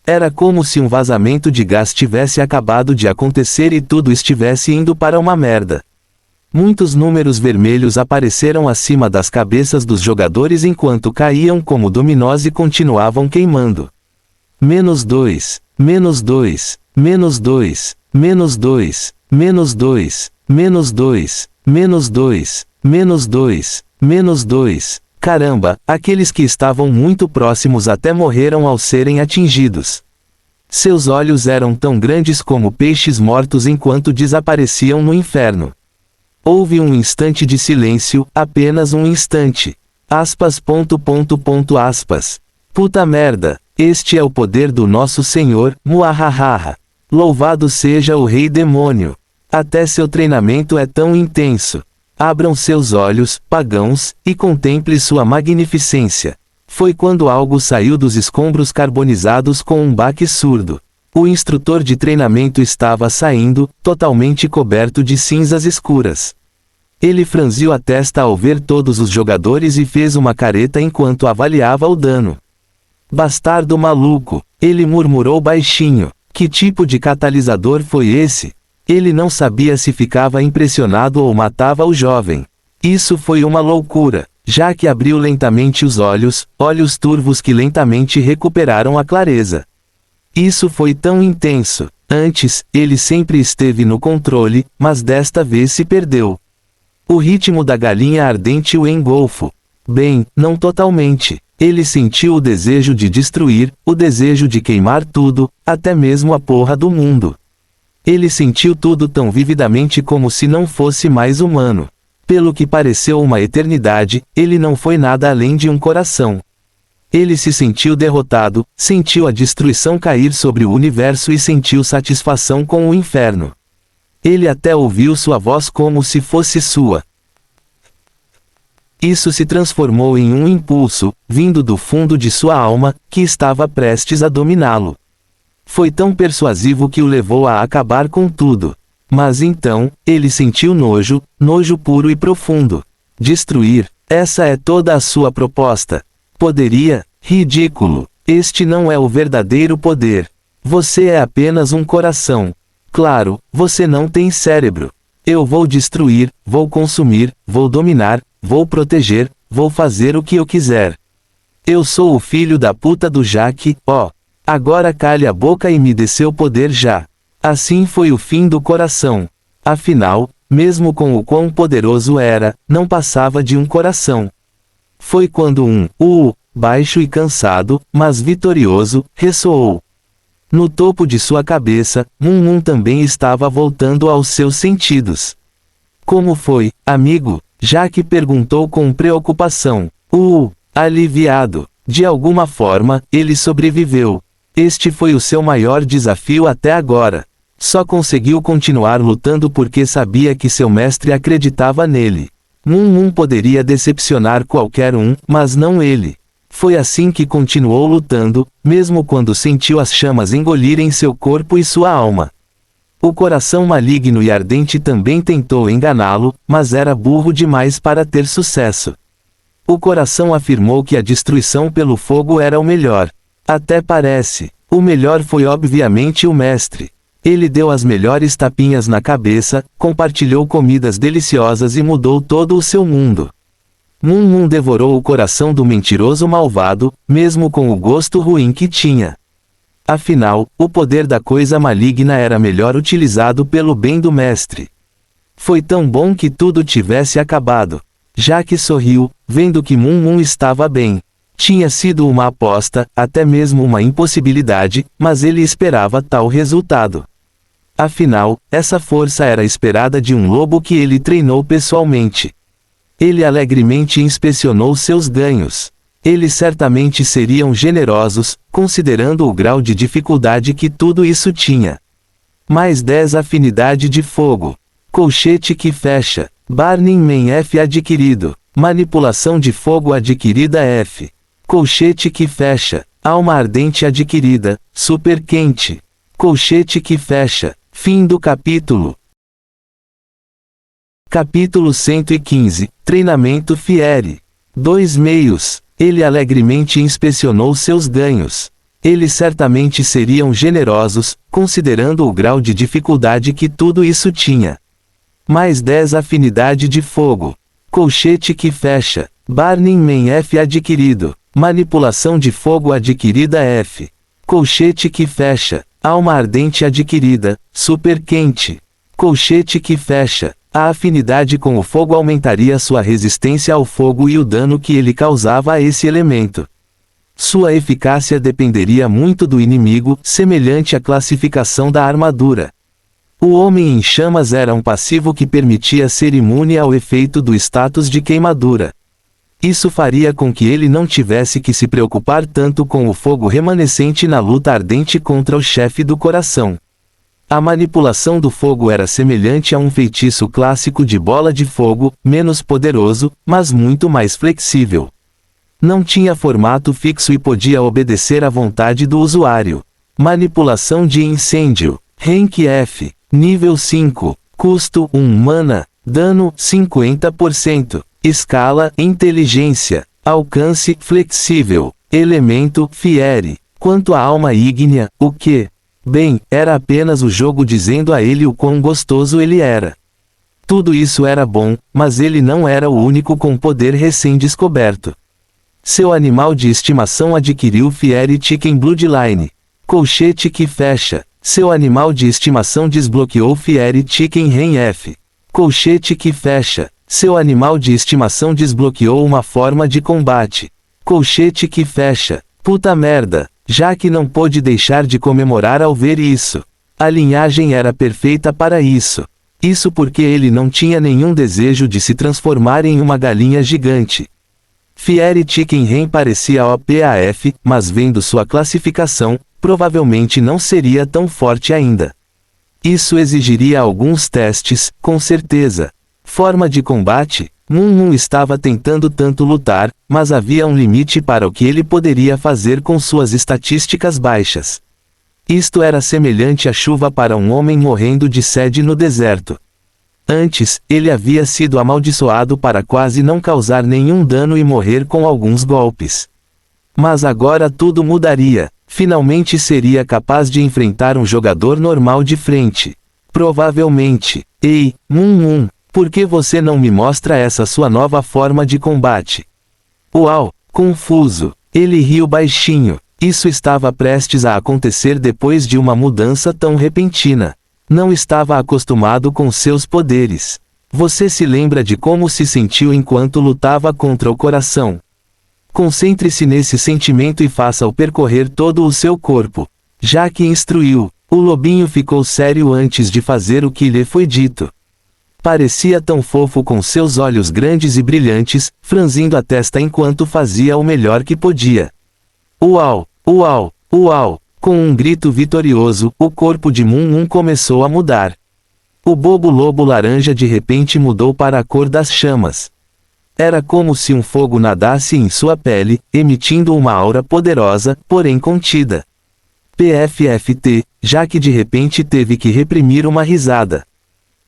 Era como se um vazamento de gás tivesse acabado de acontecer e tudo estivesse indo para uma merda. Muitos números vermelhos apareceram acima das cabeças dos jogadores enquanto caíam como dominós e continuavam queimando. -2, -2, -2, -2, -2, -2, -2, -2, -2. Caramba, aqueles que estavam muito próximos até morreram ao serem atingidos. Seus olhos eram tão grandes como peixes mortos enquanto desapareciam no inferno. Houve um instante de silêncio, apenas um instante. Aspas. Puta merda, este é o poder do nosso Senhor, muahahaha. Louvado seja o Rei Demônio. Até seu treinamento é tão intenso. Abram seus olhos, pagãos, e contemple sua magnificência. Foi quando algo saiu dos escombros carbonizados com um baque surdo. O instrutor de treinamento estava saindo, totalmente coberto de cinzas escuras. Ele franziu a testa ao ver todos os jogadores e fez uma careta enquanto avaliava o dano. Bastardo maluco, ele murmurou baixinho. Que tipo de catalisador foi esse? Ele não sabia se ficava impressionado ou matava o jovem. Isso foi uma loucura, já que abriu lentamente os olhos, olhos turvos que lentamente recuperaram a clareza. Isso foi tão intenso. Antes, ele sempre esteve no controle, mas desta vez se perdeu. O ritmo da galinha ardente o engolfou. Bem, não totalmente. Ele sentiu o desejo de destruir, o desejo de queimar tudo, até mesmo a porra do mundo. Ele sentiu tudo tão vividamente como se não fosse mais humano. Pelo que pareceu uma eternidade, ele não foi nada além de um coração. Ele se sentiu derrotado, sentiu a destruição cair sobre o universo e sentiu satisfação com o inferno. Ele até ouviu sua voz como se fosse sua. Isso se transformou em um impulso, vindo do fundo de sua alma, que estava prestes a dominá-lo. Foi tão persuasivo que o levou a acabar com tudo. Mas então, ele sentiu nojo, nojo puro e profundo. Destruir, essa é toda a sua proposta. Poderia? Ridículo. Este não é o verdadeiro poder. Você é apenas um coração. Claro, você não tem cérebro. Eu vou destruir, vou consumir, vou dominar, vou proteger, vou fazer o que eu quiser. Eu sou o filho da puta do Jack, ó. Agora calhe a boca e me dê seu poder já. Assim foi o fim do coração. Afinal, mesmo com o quão poderoso era, não passava de um coração. Foi quando baixo e cansado, mas vitorioso, ressoou. No topo de sua cabeça, Mun também estava voltando aos seus sentidos. Como foi, amigo? Jaque perguntou com preocupação. Aliviado. De alguma forma, ele sobreviveu. Este foi o seu maior desafio até agora. Só conseguiu continuar lutando porque sabia que seu mestre acreditava nele. Mun poderia decepcionar qualquer um, mas não ele. Foi assim que continuou lutando, mesmo quando sentiu as chamas engolirem seu corpo e sua alma. O coração maligno e ardente também tentou enganá-lo, mas era burro demais para ter sucesso. O coração afirmou que a destruição pelo fogo era o melhor. Até parece. O melhor foi obviamente o mestre. Ele deu as melhores tapinhas na cabeça, compartilhou comidas deliciosas e mudou todo o seu mundo. Mun devorou o coração do mentiroso malvado, mesmo com o gosto ruim que tinha. Afinal, o poder da coisa maligna era melhor utilizado pelo bem do mestre. Foi tão bom que tudo tivesse acabado. Jaque sorriu, vendo que Mun estava bem. Tinha sido uma aposta, até mesmo uma impossibilidade, mas ele esperava tal resultado. Afinal, essa força era esperada de um lobo que ele treinou pessoalmente. Ele alegremente inspecionou seus ganhos. Eles certamente seriam generosos, considerando o grau de dificuldade que tudo isso tinha. Mais 10 afinidade de fogo. Colchete que fecha. Burning Man F adquirido. Manipulação de fogo adquirida F. Colchete que fecha. Alma ardente adquirida. Super quente. Colchete que fecha. Fim do capítulo. Capítulo 115. Treinamento Fieri. 2 meios. Ele alegremente inspecionou seus ganhos. Eles certamente seriam generosos, considerando o grau de dificuldade que tudo isso tinha. Mais 10 afinidade de fogo. Colchete que fecha. Burning Man F adquirido. Manipulação de fogo adquirida F. Colchete que fecha. Alma ardente adquirida. Super quente. Colchete que fecha. A afinidade com o fogo aumentaria sua resistência ao fogo e o dano que ele causava a esse elemento. Sua eficácia dependeria muito do inimigo, semelhante à classificação da armadura. O Homem em Chamas era um passivo que permitia ser imune ao efeito do status de queimadura. Isso faria com que ele não tivesse que se preocupar tanto com o fogo remanescente na luta ardente contra o chefe do coração. A manipulação do fogo era semelhante a um feitiço clássico de bola de fogo, menos poderoso, mas muito mais flexível. Não tinha formato fixo e podia obedecer à vontade do usuário. Manipulação de incêndio. Rank F. Nível 5. Custo 1 mana. Dano 50%. Escala Inteligência. Alcance Flexível. Elemento Fieri. Quanto à alma ígnea, o que? Bem, era apenas o jogo dizendo a ele o quão gostoso ele era. Tudo isso era bom, mas ele não era o único com poder recém-descoberto. Seu animal de estimação adquiriu Fieri Chicken Bloodline. Colchete que fecha. Seu animal de estimação desbloqueou Fieri Chicken Hen F. Colchete que fecha. Seu animal de estimação desbloqueou uma forma de combate. Colchete que fecha. Puta merda. Jaque não pôde deixar de comemorar ao ver isso. A linhagem era perfeita para isso. Isso porque ele não tinha nenhum desejo de se transformar em uma galinha gigante. Fieri Chicken Hen parecia OPAF, mas vendo sua classificação, provavelmente não seria tão forte ainda. Isso exigiria alguns testes, com certeza. Forma de combate? Mun estava tentando tanto lutar, mas havia um limite para o que ele poderia fazer com suas estatísticas baixas. Isto era semelhante à chuva para um homem morrendo de sede no deserto. Antes, ele havia sido amaldiçoado para quase não causar nenhum dano e morrer com alguns golpes. Mas agora tudo mudaria. Finalmente seria capaz de enfrentar um jogador normal de frente. Provavelmente. Ei, Mun, por que você não me mostra essa sua nova forma de combate? Uau, confuso. Ele riu baixinho. Isso estava prestes a acontecer depois de uma mudança tão repentina. Não estava acostumado com seus poderes. Você se lembra de como se sentiu enquanto lutava contra o coração? Concentre-se nesse sentimento e faça-o percorrer todo o seu corpo. Jake instruiu. O lobinho ficou sério antes de fazer o que lhe foi dito. Parecia tão fofo com seus olhos grandes e brilhantes, franzindo a testa enquanto fazia o melhor que podia. Uau! Uau! Uau! Com um grito vitorioso, o corpo de Moon começou a mudar. O bobo lobo laranja de repente mudou para a cor das chamas. Era como se um fogo nadasse em sua pele, emitindo uma aura poderosa, porém contida. PFFT, Jake de repente teve que reprimir uma risada.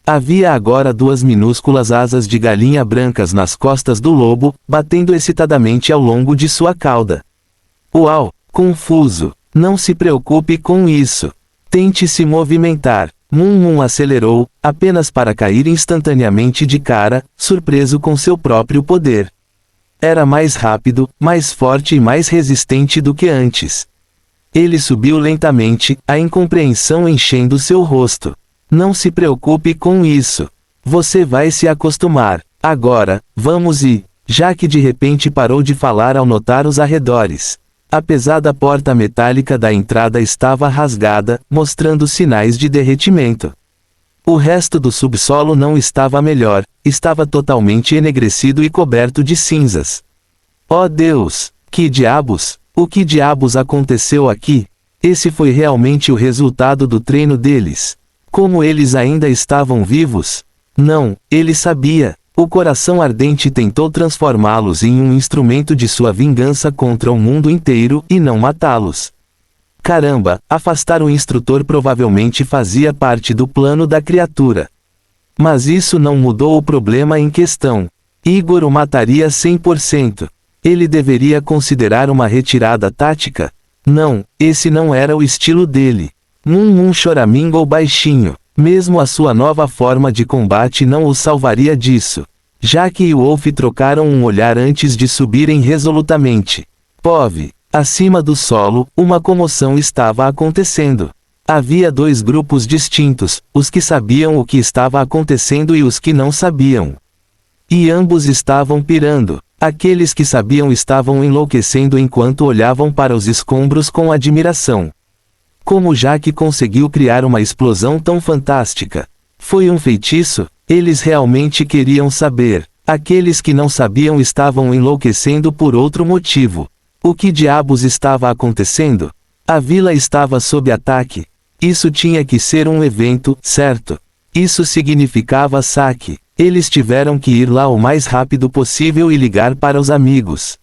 Havia agora duas minúsculas asas de galinha brancas nas costas do lobo, batendo excitadamente ao longo de sua cauda. Uau! Confuso! Não se preocupe com isso. Tente se movimentar. Moon acelerou, apenas para cair instantaneamente de cara, surpreso com seu próprio poder. Era mais rápido, mais forte e mais resistente do que antes. Ele subiu lentamente, a incompreensão enchendo seu rosto. Não se preocupe com isso. Você vai se acostumar. Agora, vamos e... Jake de repente parou de falar ao notar os arredores. A pesada porta metálica da entrada estava rasgada, mostrando sinais de derretimento. O resto do subsolo não estava melhor, estava totalmente enegrecido e coberto de cinzas. Oh Deus! Que diabos? O que diabos aconteceu aqui? Esse foi realmente o resultado do treino deles. Como eles ainda estavam vivos? Não, ele sabia. O coração ardente tentou transformá-los em um instrumento de sua vingança contra o mundo inteiro, e não matá-los. Caramba, afastar o instrutor provavelmente fazia parte do plano da criatura. Mas isso não mudou o problema em questão. Igor o mataria 100%. Ele deveria considerar uma retirada tática? Não, esse não era o estilo dele. Moon choramingou baixinho. Mesmo a sua nova forma de combate não o salvaria disso. Jake e Wolf trocaram um olhar antes de subirem resolutamente. Pove. Acima do solo, uma comoção estava acontecendo. Havia dois grupos distintos, os que sabiam o que estava acontecendo e os que não sabiam. E ambos estavam pirando. Aqueles que sabiam estavam enlouquecendo enquanto olhavam para os escombros com admiração. Como Jake conseguiu criar uma explosão tão fantástica? Foi um feitiço? Eles realmente queriam saber. Aqueles que não sabiam estavam enlouquecendo por outro motivo. O que diabos estava acontecendo? A vila estava sob ataque. Isso tinha que ser um evento, certo? Isso significava saque. Eles tiveram que ir lá o mais rápido possível e ligar para os amigos.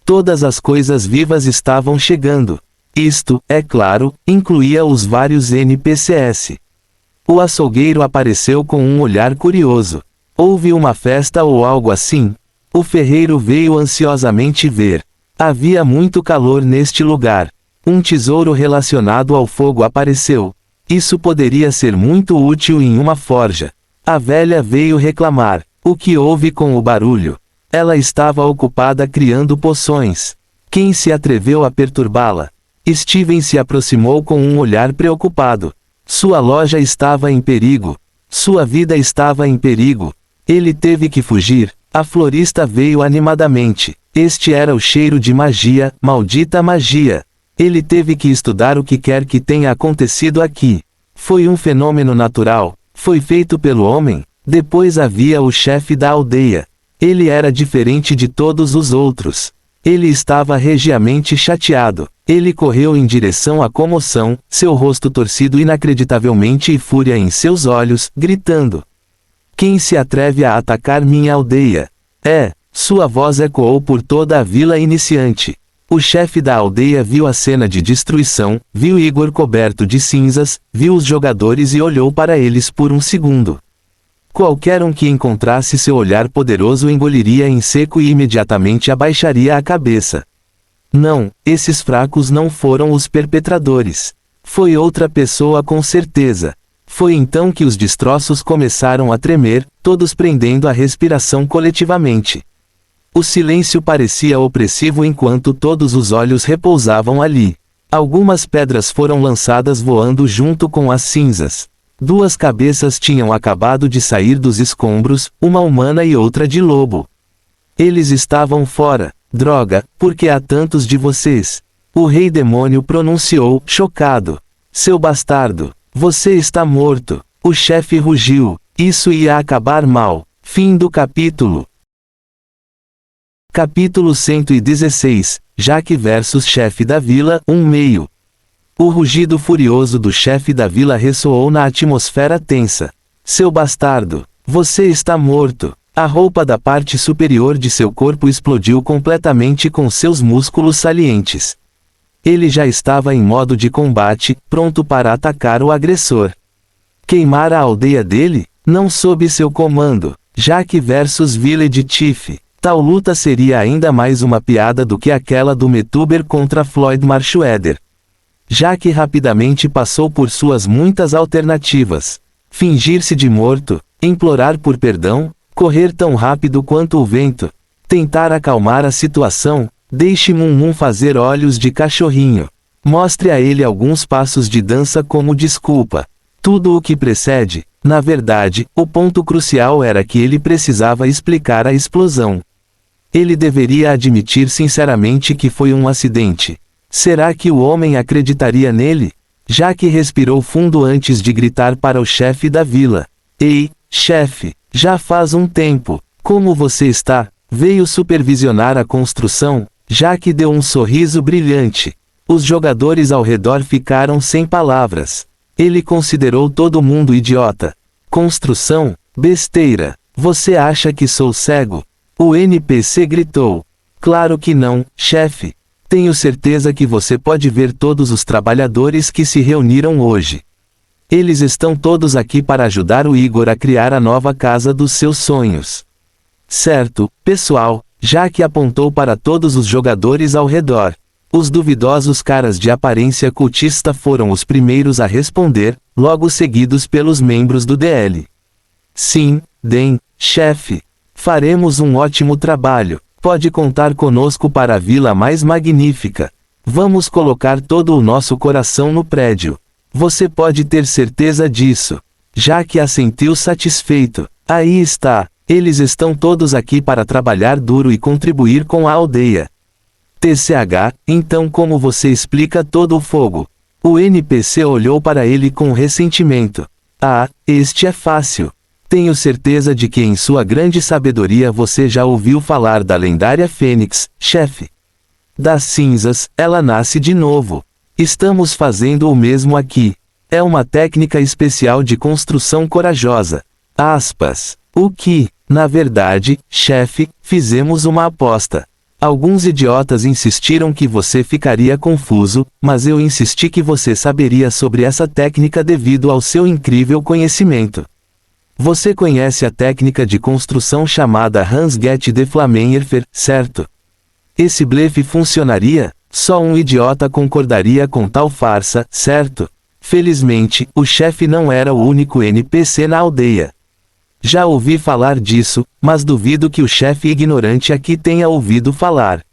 Todas as coisas vivas estavam chegando. Isto, é claro, incluía os vários NPCs. O açougueiro apareceu com um olhar curioso. Houve uma festa ou algo assim? O ferreiro veio ansiosamente ver. Havia muito calor neste lugar. Um tesouro relacionado ao fogo apareceu. Isso poderia ser muito útil em uma forja. A velha veio reclamar. O que houve com o barulho? Ela estava ocupada criando poções. Quem se atreveu a perturbá-la? Steven se aproximou com um olhar preocupado. Sua loja estava em perigo. Sua vida estava em perigo. Ele teve que fugir. A florista veio animadamente. Este era o cheiro de magia, maldita magia. Ele teve que estudar o que quer que tenha acontecido aqui. Foi um fenômeno natural. Foi feito pelo homem. Depois havia o chefe da aldeia. Ele era diferente de todos os outros. Ele estava regiamente chateado. Ele correu em direção à comoção, seu rosto torcido inacreditavelmente e fúria em seus olhos, gritando: Quem se atreve a atacar minha aldeia? Sua voz ecoou por toda a vila iniciante. O chefe da aldeia viu a cena de destruição, viu Igor coberto de cinzas, viu os jogadores e olhou para eles por um segundo. Qualquer um que encontrasse seu olhar poderoso engoliria em seco e imediatamente abaixaria a cabeça. Não, esses fracos não foram os perpetradores. Foi outra pessoa com certeza. Foi então que os destroços começaram a tremer, todos prendendo a respiração coletivamente. O silêncio parecia opressivo enquanto todos os olhos repousavam ali. Algumas pedras foram lançadas voando junto com as cinzas. Duas cabeças tinham acabado de sair dos escombros, uma humana e outra de lobo. Eles estavam fora. Droga, por que há tantos de vocês? O rei demônio pronunciou, chocado. Seu bastardo, você está morto. O chefe rugiu. Isso ia acabar mal. Fim do capítulo. Capítulo 116, Jaque versus chefe da vila, 1/2. O rugido furioso do chefe da vila ressoou na atmosfera tensa. Seu bastardo, você está morto. A roupa da parte superior de seu corpo explodiu completamente com seus músculos salientes. Ele já estava em modo de combate, pronto para atacar o agressor. Queimar a aldeia dele? Não sob seu comando. Jaque versus Village Chief. Tal luta seria ainda mais uma piada do que aquela do Metuber contra Floyd Marshweder. Jaque rapidamente passou por suas muitas alternativas. Fingir-se de morto, implorar por perdão, correr tão rápido quanto o vento, tentar acalmar a situação, deixe Mum fazer olhos de cachorrinho. Mostre a ele alguns passos de dança como desculpa. Tudo o que precede, na verdade, o ponto crucial era que ele precisava explicar a explosão. Ele deveria admitir sinceramente que foi um acidente. Será que o homem acreditaria nele? Jaque respirou fundo antes de gritar para o chefe da vila. Ei, chefe, já faz um tempo. Como você está? Veio supervisionar a construção? Jaque deu um sorriso brilhante. Os jogadores ao redor ficaram sem palavras. Ele considerou todo mundo idiota. Construção? Besteira. Você acha que sou cego? O NPC gritou. Claro que não, chefe. Tenho certeza que você pode ver todos os trabalhadores que se reuniram hoje. Eles estão todos aqui para ajudar o Igor a criar a nova casa dos seus sonhos. Certo, pessoal, Jaque apontou para todos os jogadores ao redor. Os duvidosos caras de aparência cultista foram os primeiros a responder, logo seguidos pelos membros do DL. Sim, Den, chefe. Faremos um ótimo trabalho. Pode contar conosco para a vila mais magnífica. Vamos colocar todo o nosso coração no prédio. Você pode ter certeza disso. Jaque assentiu satisfeito. Aí está. Eles estão todos aqui para trabalhar duro e contribuir com a aldeia. TCH, então como você explica todo o fogo? O NPC olhou para ele com ressentimento. Ah, este é fácil. Tenho certeza de que em sua grande sabedoria você já ouviu falar da lendária Fênix, chefe. Das cinzas, ela nasce de novo. Estamos fazendo o mesmo aqui. É uma técnica especial de construção corajosa. Aspas. O que, na verdade, chefe, fizemos uma aposta. Alguns idiotas insistiram que você ficaria confuso, mas eu insisti que você saberia sobre essa técnica devido ao seu incrível conhecimento. Você conhece a técnica de construção chamada Hans-Get de Flammenwerfer, certo? Esse blefe funcionaria? Só um idiota concordaria com tal farsa, certo? Felizmente, o chefe não era o único NPC na aldeia. Já ouvi falar disso, mas duvido que o chefe ignorante aqui tenha ouvido falar.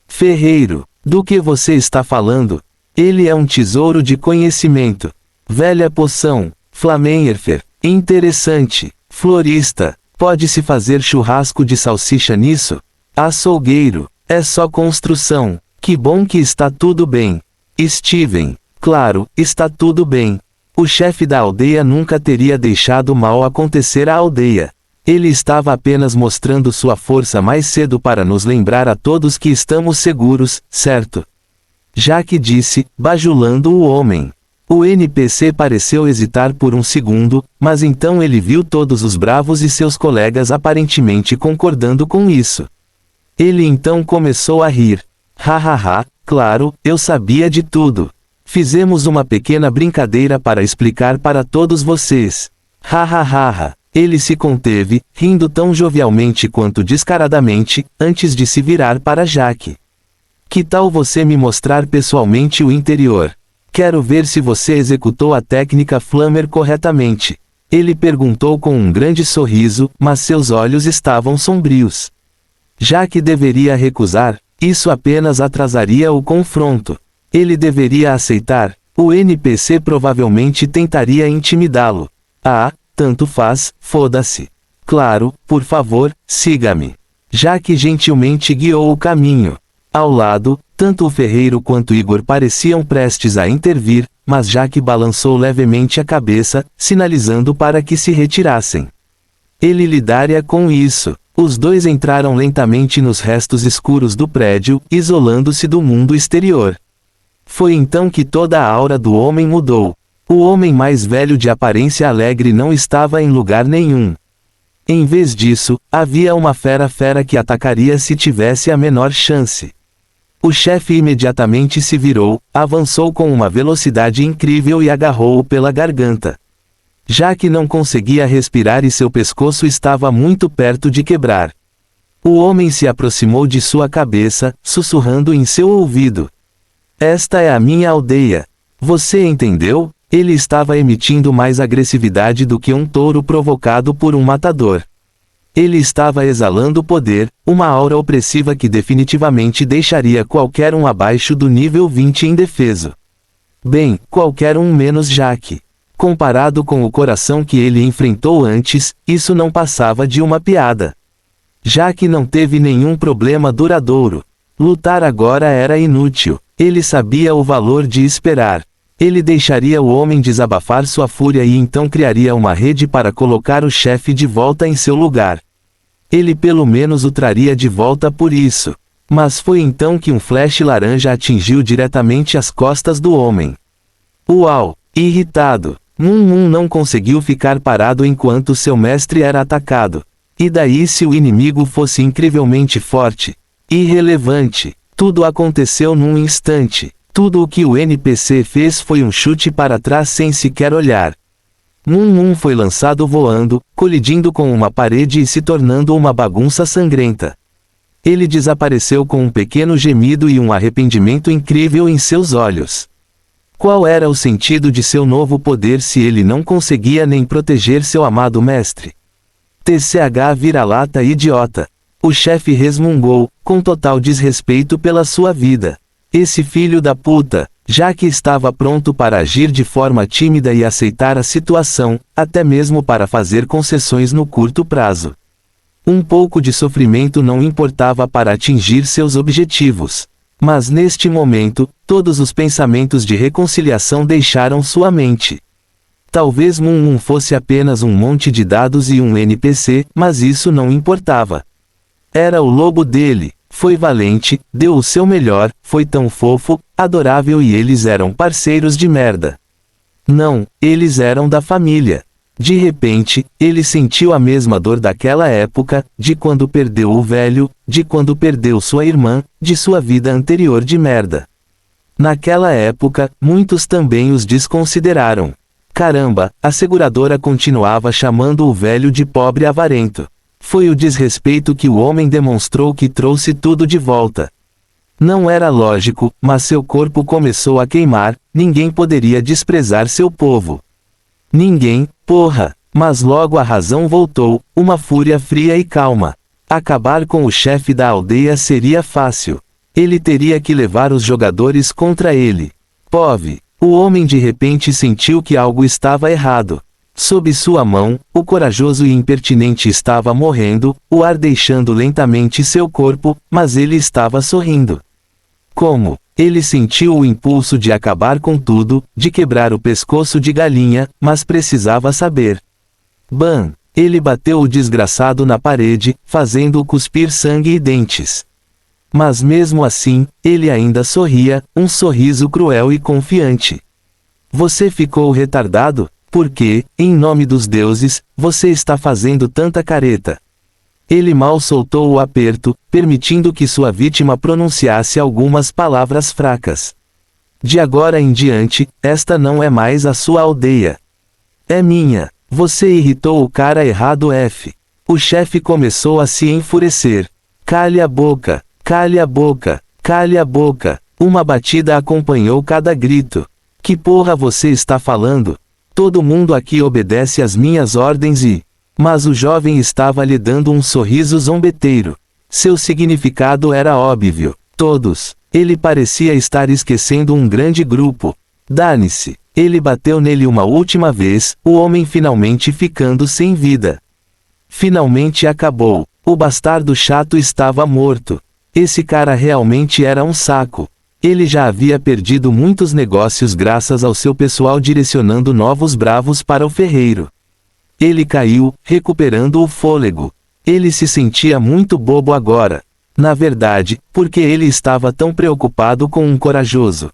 Ferreiro, do que você está falando? Ele é um tesouro de conhecimento. Velha poção, Flammenwerfer. Interessante. Florista, pode-se fazer churrasco de salsicha nisso? Açougueiro, é só construção. Que bom que está tudo bem. Steven, claro, está tudo bem. O chefe da aldeia nunca teria deixado mal acontecer à aldeia. Ele estava apenas mostrando sua força mais cedo para nos lembrar a todos que estamos seguros, certo? Jaque disse, bajulando o homem. O NPC pareceu hesitar por um segundo, mas então ele viu todos os bravos e seus colegas aparentemente concordando com isso. Ele então começou a rir. Hahaha, claro, eu sabia de tudo. Fizemos uma pequena brincadeira para explicar para todos vocês. Hahaha. Ele se conteve, rindo tão jovialmente quanto descaradamente, antes de se virar para Jaque. Que tal você me mostrar pessoalmente o interior? Quero ver se você executou a técnica Flammer corretamente. Ele perguntou com um grande sorriso, mas seus olhos estavam sombrios. Jaque deveria recusar, isso apenas atrasaria o confronto. Ele deveria aceitar, o NPC provavelmente tentaria intimidá-lo. Ah, tanto faz, foda-se. Claro, por favor, siga-me. Jaque gentilmente guiou o caminho. Ao lado, tanto o ferreiro quanto Igor pareciam prestes a intervir, mas Jaque balançou levemente a cabeça, sinalizando para que se retirassem. Ele lidaria com isso. Os dois entraram lentamente nos restos escuros do prédio, isolando-se do mundo exterior. Foi então que toda a aura do homem mudou. O homem mais velho de aparência alegre não estava em lugar nenhum. Em vez disso, havia uma fera que atacaria se tivesse a menor chance. O chefe imediatamente se virou, avançou com uma velocidade incrível e agarrou-o pela garganta. Jaque não conseguia respirar e seu pescoço estava muito perto de quebrar. O homem se aproximou de sua cabeça, sussurrando em seu ouvido. Esta é a minha aldeia. Você entendeu? Ele estava emitindo mais agressividade do que um touro provocado por um matador. Ele estava exalando poder, uma aura opressiva que definitivamente deixaria qualquer um abaixo do nível 20 indefeso. Bem, qualquer um menos Jaque. Comparado com o coração que ele enfrentou antes, isso não passava de uma piada. Jaque não teve nenhum problema duradouro. Lutar agora era inútil. Ele sabia o valor de esperar. Ele deixaria o homem desabafar sua fúria e então criaria uma rede para colocar o chefe de volta em seu lugar. Ele pelo menos o traria de volta por isso. Mas foi então que um flash laranja atingiu diretamente as costas do homem. Uau! Irritado, Moon não conseguiu ficar parado enquanto seu mestre era atacado. E daí se o inimigo fosse incrivelmente forte? Irrelevante. Tudo aconteceu num instante. Tudo o que o NPC fez foi um chute para trás sem sequer olhar. Moon foi lançado voando, colidindo com uma parede e se tornando uma bagunça sangrenta. Ele desapareceu com um pequeno gemido e um arrependimento incrível em seus olhos. Qual era o sentido de seu novo poder se ele não conseguia nem proteger seu amado mestre? TCH vira-lata idiota. O chefe resmungou, com total desrespeito pela sua vida. Esse filho da puta, já que estava pronto para agir de forma tímida e aceitar a situação, até mesmo para fazer concessões no curto prazo. Um pouco de sofrimento não importava para atingir seus objetivos. Mas neste momento, todos os pensamentos de reconciliação deixaram sua mente. Talvez Moon fosse apenas um monte de dados e um NPC, mas isso não importava. Era o lobo dele, foi valente, deu o seu melhor, foi tão fofo, adorável e eles eram parceiros de merda. Não, eles eram da família. De repente, ele sentiu a mesma dor daquela época, de quando perdeu o velho, de quando perdeu sua irmã, de sua vida anterior de merda. Naquela época, muitos também os desconsideraram. Caramba, a seguradora continuava chamando o velho de pobre avarento. Foi o desrespeito que o homem demonstrou que trouxe tudo de volta. Não era lógico, mas seu corpo começou a queimar, ninguém poderia desprezar seu povo. Ninguém, porra, mas logo a razão voltou, uma fúria fria e calma. Acabar com o chefe da aldeia seria fácil. Ele teria que levar os jogadores contra ele. Pove. O homem de repente sentiu que algo estava errado. Sob sua mão, o corajoso e impertinente estava morrendo, o ar deixando lentamente seu corpo, mas ele estava sorrindo. Como? Ele sentiu o impulso de acabar com tudo, de quebrar o pescoço de galinha, mas precisava saber. Bam! Ele bateu o desgraçado na parede, fazendo-o cuspir sangue e dentes. Mas mesmo assim, ele ainda sorria, um sorriso cruel e confiante. Você ficou retardado? Por que, em nome dos deuses, você está fazendo tanta careta? Ele mal soltou o aperto, permitindo que sua vítima pronunciasse algumas palavras fracas. De agora em diante, esta não é mais a sua aldeia. É minha. Você irritou o cara errado F. O chefe começou a se enfurecer. Calhe a boca, calhe a boca, calhe a boca. Uma batida acompanhou cada grito. Que porra você está falando? Todo mundo aqui obedece às minhas ordens e... Mas o jovem estava lhe dando um sorriso zombeteiro. Seu significado era óbvio. Todos. Ele parecia estar esquecendo um grande grupo. Dane-se. Ele bateu nele uma última vez, o homem finalmente ficando sem vida. Finalmente acabou. O bastardo chato estava morto. Esse cara realmente era um saco. Ele já havia perdido muitos negócios graças ao seu pessoal direcionando novos bravos para o ferreiro. Ele caiu, recuperando o fôlego. Ele se sentia muito bobo agora. Na verdade, porque ele estava tão preocupado com um corajoso.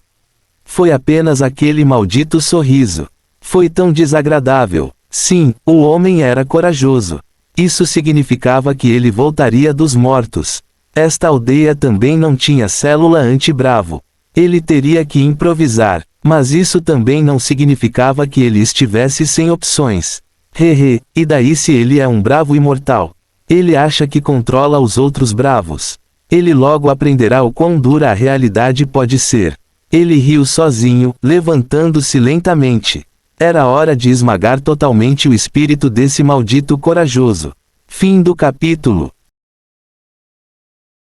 Foi apenas aquele maldito sorriso. Foi tão desagradável. Sim, o homem era corajoso. Isso significava que ele voltaria dos mortos. Esta aldeia também não tinha célula anti-bravo. Ele teria que improvisar, mas isso também não significava que ele estivesse sem opções. Hehe, e daí se ele é um bravo imortal? Ele acha que controla os outros bravos. Ele logo aprenderá o quão dura a realidade pode ser. Ele riu sozinho, levantando-se lentamente. Era hora de esmagar totalmente o espírito desse maldito corajoso. Fim do capítulo.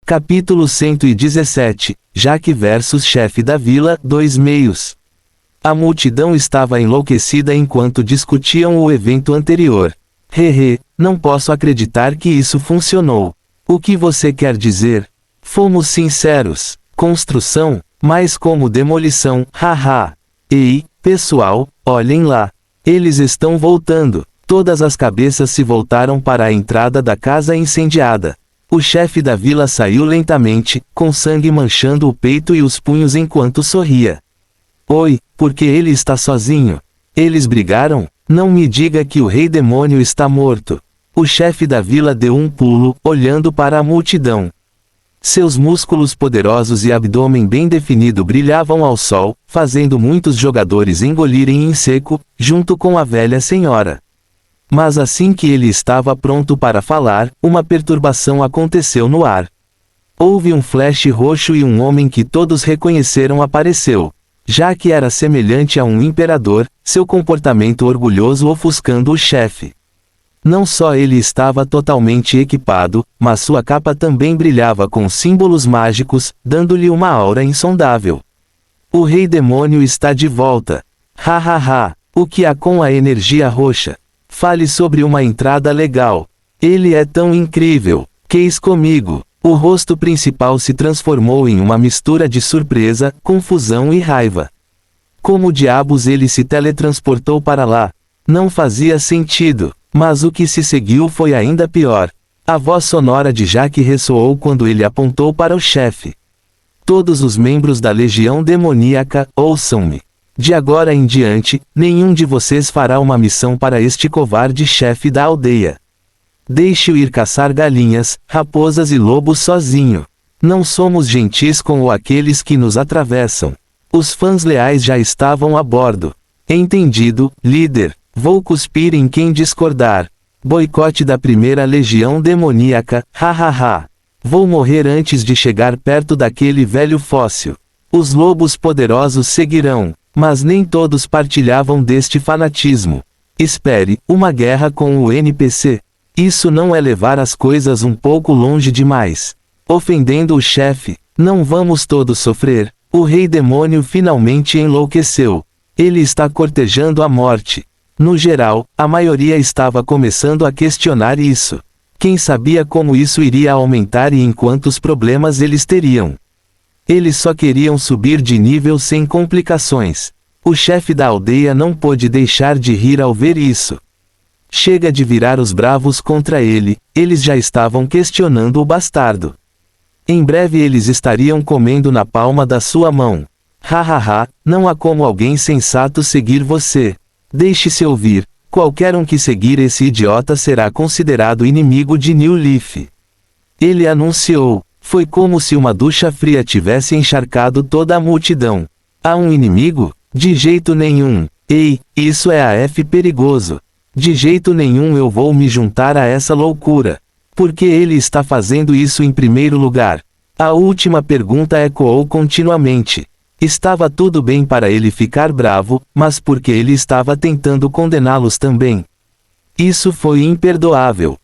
Capítulo 117, Jaque versus chefe da vila, 2 meios. A multidão estava enlouquecida enquanto discutiam o evento anterior. Hehe, não posso acreditar que isso funcionou. O que você quer dizer? Fomos sinceros. Construção, mas como demolição, haha. Ei, pessoal, olhem lá. Eles estão voltando. Todas as cabeças se voltaram para a entrada da casa incendiada. O chefe da vila saiu lentamente, com sangue manchando o peito e os punhos enquanto sorria. Oi, porque ele está sozinho? Eles brigaram? Não me diga que o rei demônio está morto. O chefe da vila deu um pulo, olhando para a multidão. Seus músculos poderosos e abdômen bem definido brilhavam ao sol, fazendo muitos jogadores engolirem em seco, junto com a velha senhora. Mas assim que ele estava pronto para falar, uma perturbação aconteceu no ar. Houve um flash roxo e um homem que todos reconheceram apareceu. Já que era semelhante a um imperador, seu comportamento orgulhoso ofuscando o chefe. Não só ele estava totalmente equipado, mas sua capa também brilhava com símbolos mágicos, dando-lhe uma aura insondável. O rei demônio está de volta. Hahaha, o que há com a energia roxa? Fale sobre uma entrada legal. Ele é tão incrível. Queis comigo. O rosto principal se transformou em uma mistura de surpresa, confusão e raiva. Como diabos ele se teletransportou para lá? Não fazia sentido. Mas o que se seguiu foi ainda pior. A voz sonora de Jaque ressoou quando ele apontou para o chefe. Todos os membros da Legião Demoníaca, ouçam-me. De agora em diante, nenhum de vocês fará uma missão para este covarde chefe da aldeia. Deixe-o ir caçar galinhas, raposas e lobos sozinho. Não somos gentis com aqueles que nos atravessam. Os fãs leais já estavam a bordo. Entendido, líder. Vou cuspir em quem discordar. Boicote da primeira legião demoníaca, hahaha. Vou morrer antes de chegar perto daquele velho fóssil. Os lobos poderosos seguirão, mas nem todos partilhavam deste fanatismo. Espere, uma guerra com o NPC. Isso não é levar as coisas um pouco longe demais. Ofendendo o chefe, não vamos todos sofrer. O rei demônio finalmente enlouqueceu. Ele está cortejando a morte. No geral, a maioria estava começando a questionar isso. Quem sabia como isso iria aumentar e em quantos problemas eles teriam? Eles só queriam subir de nível sem complicações. O chefe da aldeia não pôde deixar de rir ao ver isso. Chega de virar os bravos contra ele, eles já estavam questionando o bastardo. Em breve eles estariam comendo na palma da sua mão. Hahaha, não há como alguém sensato seguir você. Deixe-se ouvir, qualquer um que seguir esse idiota será considerado inimigo de New Leaf. Ele anunciou. Foi como se uma ducha fria tivesse encharcado toda a multidão. Há um inimigo? De jeito nenhum. Ei, isso é AF perigoso. De jeito nenhum eu vou me juntar a essa loucura. Por que ele está fazendo isso em primeiro lugar? A última pergunta ecoou continuamente. Estava tudo bem para ele ficar bravo, mas por que ele estava tentando condená-los também? Isso foi imperdoável.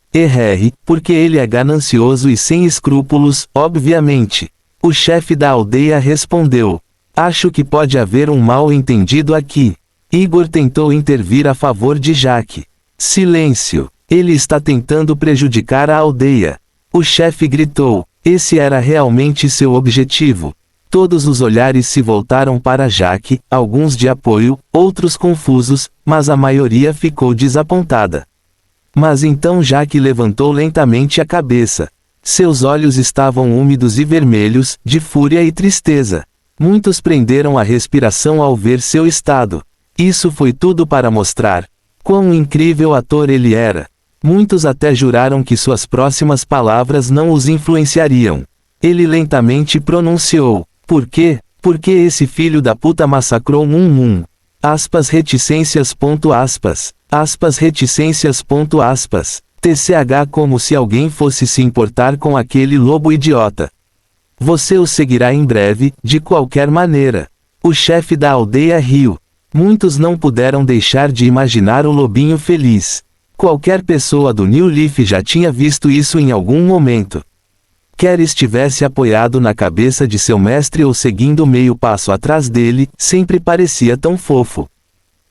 Porque ele é ganancioso e sem escrúpulos, obviamente. O chefe da aldeia respondeu. Acho que pode haver um mal-entendido aqui. Igor tentou intervir a favor de Jaque. Silêncio. Ele está tentando prejudicar a aldeia. O chefe gritou. Esse era realmente seu objetivo. Todos os olhares se voltaram para Jaque, alguns de apoio, outros confusos, mas a maioria ficou desapontada. Mas então Jaque levantou lentamente a cabeça. Seus olhos estavam úmidos e vermelhos, de fúria e tristeza. Muitos prenderam a respiração ao ver seu estado. Isso foi tudo para mostrar quão incrível ator ele era. Muitos até juraram que suas próximas palavras não os influenciariam. Ele lentamente pronunciou: por quê? Porque esse filho da puta massacrou Mum. Aspas reticências. Aspas reticências. TCH como se alguém fosse se importar com aquele lobo idiota. Você o seguirá em breve, de qualquer maneira. O chefe da aldeia riu. Muitos não puderam deixar de imaginar o lobinho feliz. Qualquer pessoa do New Leaf já tinha visto isso em algum momento. Quer estivesse apoiado na cabeça de seu mestre ou seguindo meio passo atrás dele, sempre parecia tão fofo.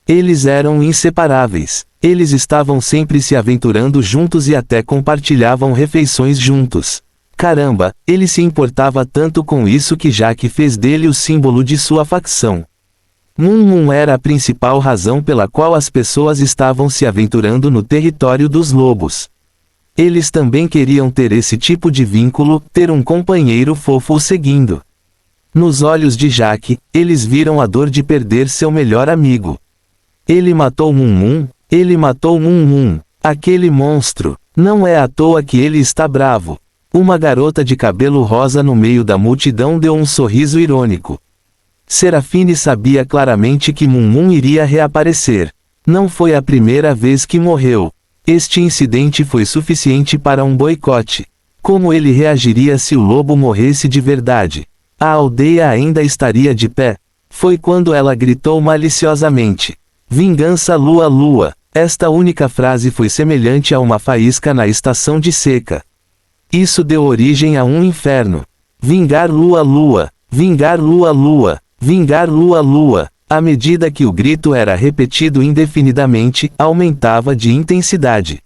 Eles eram inseparáveis. Eles estavam sempre se aventurando juntos e até compartilhavam refeições juntos. Caramba, ele se importava tanto com isso que Jaque fez dele o símbolo de sua facção. Mum era a principal razão pela qual as pessoas estavam se aventurando no território dos lobos. Eles também queriam ter esse tipo de vínculo, ter um companheiro fofo o seguindo. Nos olhos de Jaque, eles viram a dor de perder seu melhor amigo. Ele matou Mum. Ele matou Mum. Aquele monstro. Não é à toa que ele está bravo. Uma garota de cabelo rosa no meio da multidão deu um sorriso irônico. Serafine sabia claramente que Mum iria reaparecer. Não foi a primeira vez que morreu. Este incidente foi suficiente para um boicote. Como ele reagiria se o lobo morresse de verdade? A aldeia ainda estaria de pé. Foi quando ela gritou maliciosamente: vingança Lua. Esta única frase foi semelhante a uma faísca na estação de seca. Isso deu origem a um inferno. Vingar Lua. Vingar Lua. Vingar Lua. À medida que o grito era repetido indefinidamente, aumentava de intensidade.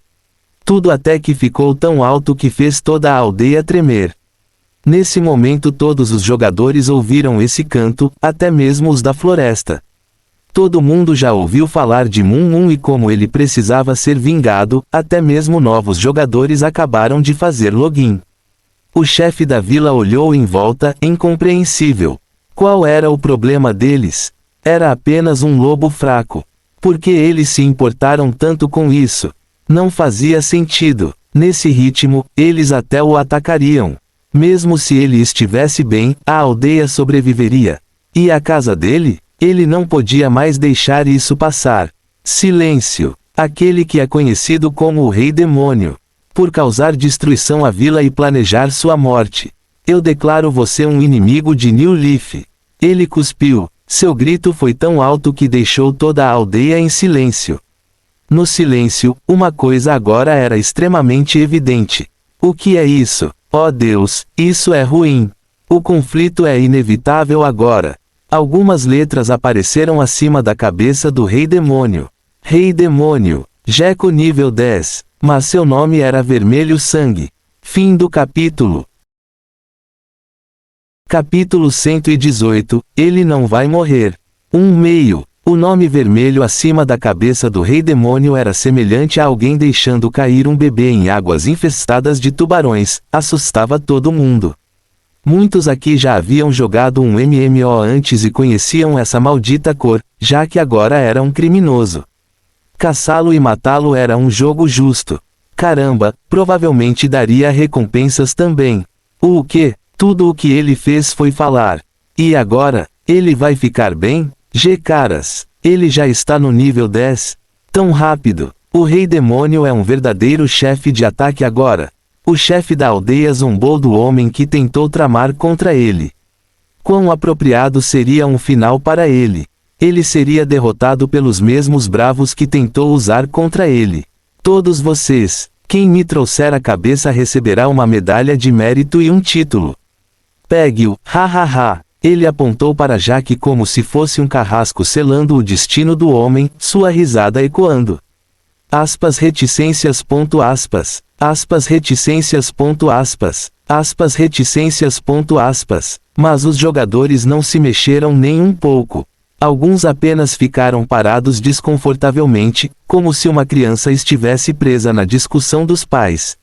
Tudo até que ficou tão alto que fez toda a aldeia tremer. Nesse momento todos os jogadores ouviram esse canto, até mesmo os da floresta. Todo mundo já ouviu falar de Mum e como ele precisava ser vingado, até mesmo novos jogadores acabaram de fazer login. O chefe da vila olhou em volta, incompreensível. Qual era o problema deles? Era apenas um lobo fraco. Por que eles se importaram tanto com isso? Não fazia sentido. Nesse ritmo, eles até o atacariam. Mesmo se ele estivesse bem, a aldeia sobreviveria. E a casa dele? Ele não podia mais deixar isso passar. Silêncio. Aquele que é conhecido como o Rei Demônio. Por causar destruição à vila e planejar sua morte. Eu declaro você um inimigo de New Leaf. Ele cuspiu. Seu grito foi tão alto que deixou toda a aldeia em silêncio. No silêncio, uma coisa agora era extremamente evidente. O que é isso? Oh Deus, isso é ruim. O conflito é inevitável agora. Algumas letras apareceram acima da cabeça do Rei Demônio. Rei Demônio. Jeco nível 10. Mas seu nome era Vermelho Sangue. Fim do capítulo. Capítulo 118, ele não vai morrer. 1/2. O nome vermelho acima da cabeça do Rei Demônio era semelhante a alguém deixando cair um bebê em águas infestadas de tubarões, assustava todo mundo. Muitos aqui já haviam jogado um MMO antes e conheciam essa maldita cor, já que agora era um criminoso. Caçá-lo e matá-lo era um jogo justo. Caramba, provavelmente daria recompensas também. O quê? Tudo o que ele fez foi falar. E agora? Ele vai ficar bem? Caras, ele já está no nível 10? Tão rápido. O Rei Demônio é um verdadeiro chefe de ataque agora. O chefe da aldeia zombou do homem que tentou tramar contra ele. Quão apropriado seria um final para ele. Ele seria derrotado pelos mesmos bravos que tentou usar contra ele. Todos vocês, quem me trouxer a cabeça receberá uma medalha de mérito e um título. Pegue-o, hahaha. Ele apontou para Jaque como se fosse um carrasco selando o destino do homem, sua risada ecoando. Aspas reticências. Aspas. Aspas reticências. Aspas. Aspas reticências. Aspas. Mas os jogadores não se mexeram nem um pouco. Alguns apenas ficaram parados desconfortavelmente, como se uma criança estivesse presa na discussão dos pais.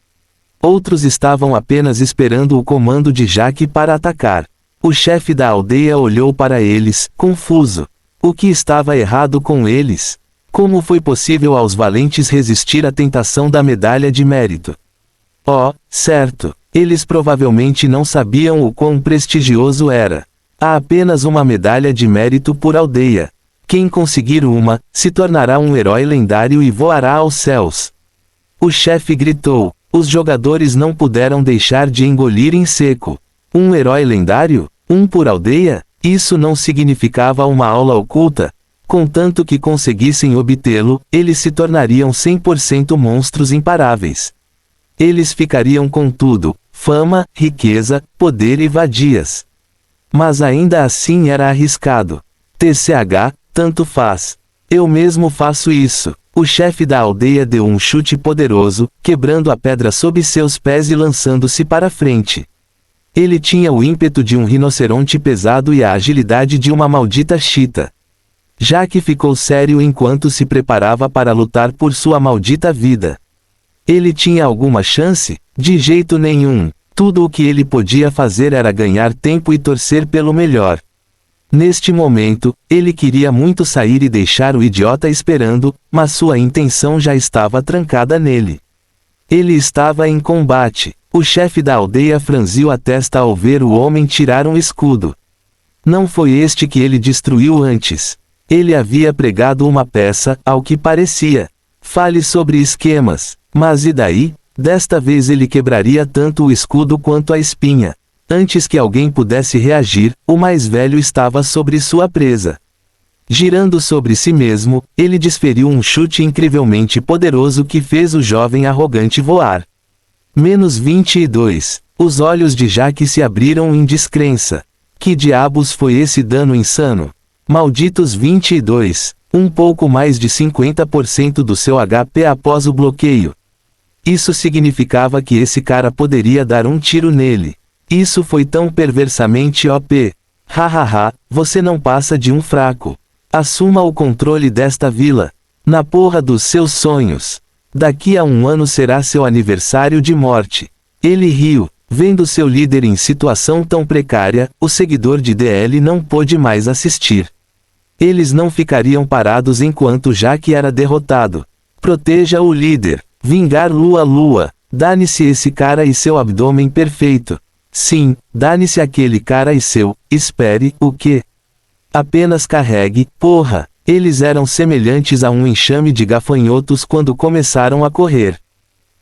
Outros estavam apenas esperando o comando de Jaque para atacar. O chefe da aldeia olhou para eles, confuso. O que estava errado com eles? Como foi possível aos valentes resistir à tentação da medalha de mérito? Oh, certo. Eles provavelmente não sabiam o quão prestigioso era. Há apenas uma medalha de mérito por aldeia. Quem conseguir uma, se tornará um herói lendário e voará aos céus. O chefe gritou. Os jogadores não puderam deixar de engolir em seco. Um herói lendário? Um por aldeia? Isso não significava uma aula oculta. Contanto que conseguissem obtê-lo, eles se tornariam 100% monstros imparáveis. Eles ficariam com tudo: fama, riqueza, poder e vadias. Mas ainda assim era arriscado. TCH, tanto faz. Eu mesmo faço isso. O chefe da aldeia deu um chute poderoso, quebrando a pedra sob seus pés e lançando-se para frente. Ele tinha o ímpeto de um rinoceronte pesado e a agilidade de uma maldita chita. Jaque ficou sério enquanto se preparava para lutar por sua maldita vida. Ele tinha alguma chance? De jeito nenhum. Tudo o que ele podia fazer era ganhar tempo e torcer pelo melhor. Neste momento, ele queria muito sair e deixar o idiota esperando, mas sua intenção já estava trancada nele. Ele estava em combate. O chefe da aldeia franziu a testa ao ver o homem tirar um escudo. Não foi este que ele destruiu antes. Ele havia pregado uma peça, ao que parecia. Fale sobre esquemas. Mas e daí? Desta vez ele quebraria tanto o escudo quanto a espinha. Antes que alguém pudesse reagir, o mais velho estava sobre sua presa. Girando sobre si mesmo, ele desferiu um chute incrivelmente poderoso que fez o jovem arrogante voar. -22. Os olhos de Jaque se abriram em descrença. Que diabos foi esse dano insano? Malditos 22. Um pouco mais de 50% do seu HP após o bloqueio. Isso significava que esse cara poderia dar um tiro nele. Isso foi tão perversamente OP. Hahaha, você não passa de um fraco. Assuma o controle desta vila. Na porra dos seus sonhos. Daqui a 1 ano será seu aniversário de morte. Ele riu. Vendo seu líder em situação tão precária, o seguidor de DL não pôde mais assistir. Eles não ficariam parados enquanto Jaque era derrotado. Proteja o líder. Vingar Lua. Dane-se esse cara e seu abdômen perfeito. Sim, dane-se aquele cara e seu, espere, o quê? Apenas carregue, porra. Eles eram semelhantes a um enxame de gafanhotos quando começaram a correr.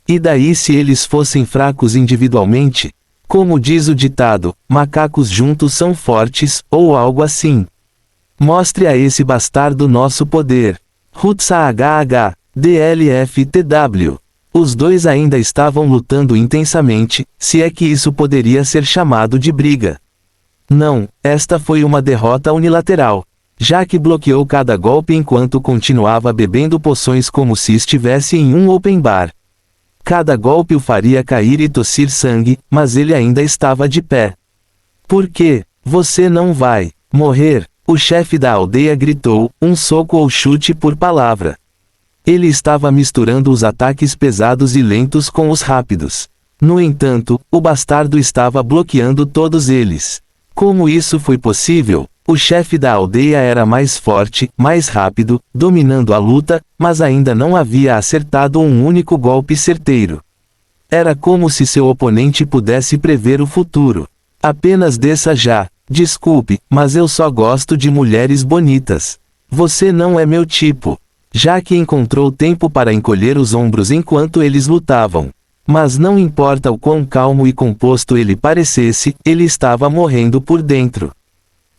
E daí se eles fossem fracos individualmente? Como diz o ditado, macacos juntos são fortes, ou algo assim. Mostre a esse bastardo nosso poder. Rutsa HH, DLFTW. Os dois ainda estavam lutando intensamente, se é que isso poderia ser chamado de briga. Não, esta foi uma derrota unilateral. Jaque bloqueou cada golpe enquanto continuava bebendo poções como se estivesse em um open bar. Cada golpe o faria cair e tossir sangue, mas ele ainda estava de pé. Por quê? Você não vai morrer? O chefe da aldeia gritou, um soco ou chute por palavra. Ele estava misturando os ataques pesados e lentos com os rápidos. No entanto, o bastardo estava bloqueando todos eles. Como isso foi possível? O chefe da aldeia era mais forte, mais rápido, dominando a luta, mas ainda não havia acertado um único golpe certeiro. Era como se seu oponente pudesse prever o futuro. Apenas desça já. Desculpe, mas eu só gosto de mulheres bonitas. Você não é meu tipo. Jaque encontrou tempo para encolher os ombros enquanto eles lutavam. Mas não importa o quão calmo e composto ele parecesse, ele estava morrendo por dentro.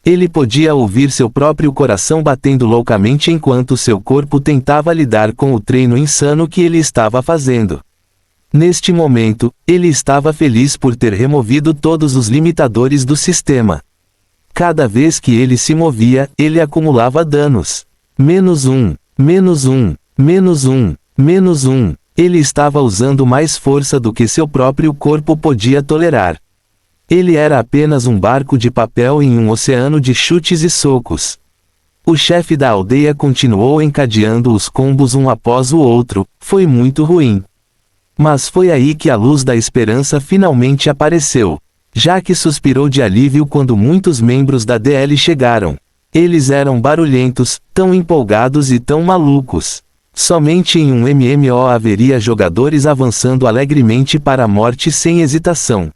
Ele podia ouvir seu próprio coração batendo loucamente enquanto seu corpo tentava lidar com o treino insano que ele estava fazendo. Neste momento, ele estava feliz por ter removido todos os limitadores do sistema. Cada vez que ele se movia, ele acumulava danos. -1. -1, -1, -1. Ele estava usando mais força do que seu próprio corpo podia tolerar. Ele era apenas um barco de papel em um oceano de chutes e socos. O chefe da aldeia continuou encadeando os combos um após o outro. Foi muito ruim. Mas foi aí que a luz da esperança finalmente apareceu. Jack suspirou de alívio quando muitos membros da DL chegaram. Eles eram barulhentos, tão empolgados e tão malucos. Somente em um MMO haveria jogadores avançando alegremente para a morte sem hesitação.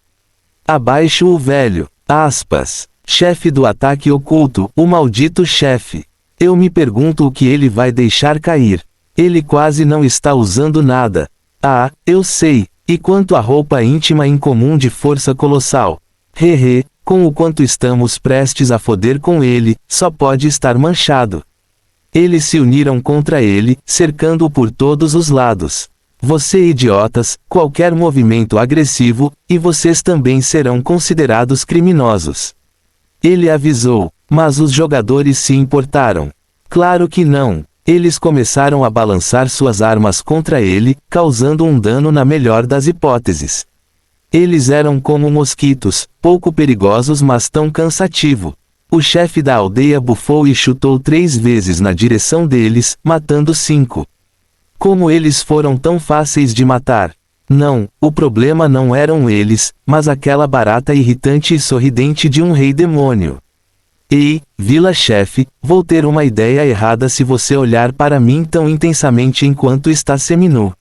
Abaixo o velho, aspas, chefe do ataque oculto, o maldito chefe. Eu me pergunto o que ele vai deixar cair. Ele quase não está usando nada. Ah, eu sei. E quanto à roupa íntima incomum de força colossal? Hehe, com o quanto estamos prestes a foder com ele, só pode estar manchado. Eles se uniram contra ele, cercando-o por todos os lados. Você idiotas, qualquer movimento agressivo, e vocês também serão considerados criminosos. Ele avisou, mas os jogadores se importaram. Claro que não. Eles começaram a balançar suas armas contra ele, causando um dano na melhor das hipóteses. Eles eram como mosquitos, pouco perigosos mas tão cansativo. O chefe da aldeia bufou e chutou 3 vezes na direção deles, matando 5. Como eles foram tão fáceis de matar? Não, o problema não eram eles, mas aquela barata irritante e sorridente de um rei demônio. Ei, vila-chefe, vou ter uma ideia errada se você olhar para mim tão intensamente enquanto está seminu.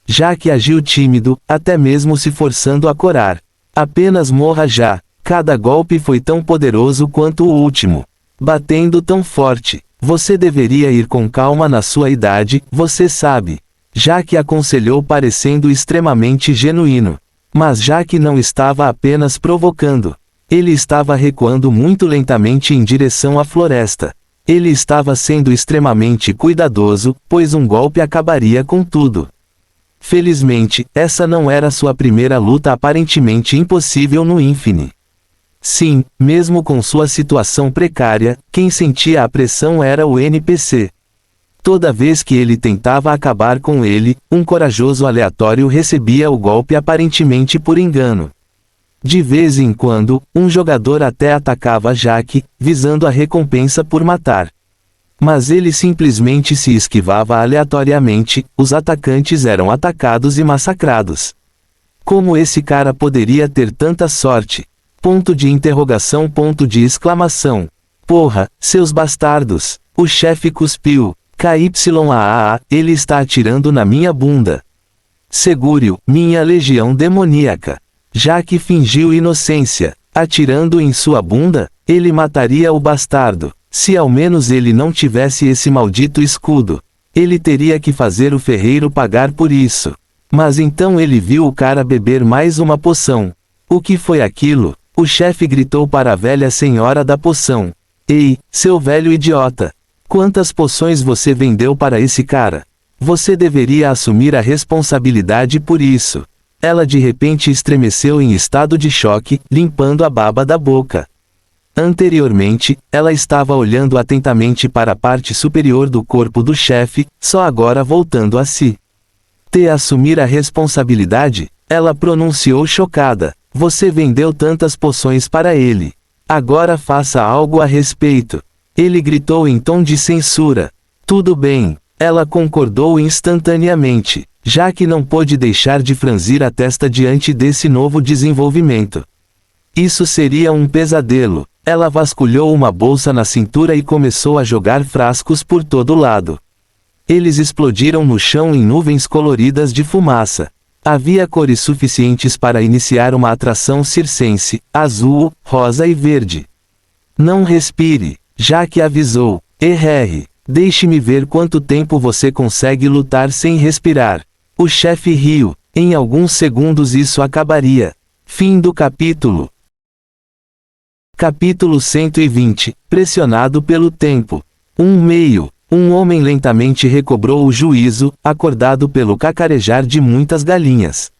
Jack agiu tímido, até mesmo se forçando a corar. Apenas morra já. Cada golpe foi tão poderoso quanto o último. Batendo tão forte. Você deveria ir com calma na sua idade, você sabe. Jack aconselhou parecendo extremamente genuíno. Mas Jack não estava apenas provocando. Ele estava recuando muito lentamente em direção à floresta. Ele estava sendo extremamente cuidadoso, pois um golpe acabaria com tudo. Felizmente, essa não era sua primeira luta aparentemente impossível no Infinite. Sim, mesmo com sua situação precária, quem sentia a pressão era o NPC. Toda vez que ele tentava acabar com ele, um corajoso aleatório recebia o golpe aparentemente por engano. De vez em quando, um jogador até atacava Jack, visando a recompensa por matar. Mas ele simplesmente se esquivava aleatoriamente, os atacantes eram atacados e massacrados. Como esse cara poderia ter tanta sorte? Ponto de interrogação, ponto de exclamação. Porra, seus bastardos! O chefe cuspiu. KYAA, ele está atirando na minha bunda. Segure-o, minha legião demoníaca. Jack fingiu inocência. Atirando em sua bunda, ele mataria o bastardo. Se ao menos ele não tivesse esse maldito escudo. Ele teria que fazer o ferreiro pagar por isso. Mas então ele viu o cara beber mais uma poção. O que foi aquilo? O chefe gritou para a velha senhora da poção. Ei, seu velho idiota! Quantas poções você vendeu para esse cara? Você deveria assumir a responsabilidade por isso. Ela de repente estremeceu em estado de choque, limpando a baba da boca. Anteriormente, ela estava olhando atentamente para a parte superior do corpo do chefe, só agora voltando a si. Assumir a responsabilidade? Ela pronunciou chocada. Você vendeu tantas poções para ele. Agora faça algo a respeito. Ele gritou em tom de censura. Tudo bem. Ela concordou instantaneamente, já que não pôde deixar de franzir a testa diante desse novo desenvolvimento. Isso seria um pesadelo. Ela vasculhou uma bolsa na cintura e começou a jogar frascos por todo lado. Eles explodiram no chão em nuvens coloridas de fumaça. Havia cores suficientes para iniciar uma atração circense, azul, rosa e verde. Não respire, Jack avisou. Deixe-me ver quanto tempo você consegue lutar sem respirar. O chefe riu. Em alguns segundos isso acabaria. Fim do capítulo. Capítulo 120, pressionado pelo tempo. Um homem lentamente recobrou o juízo, acordado pelo cacarejar de muitas galinhas.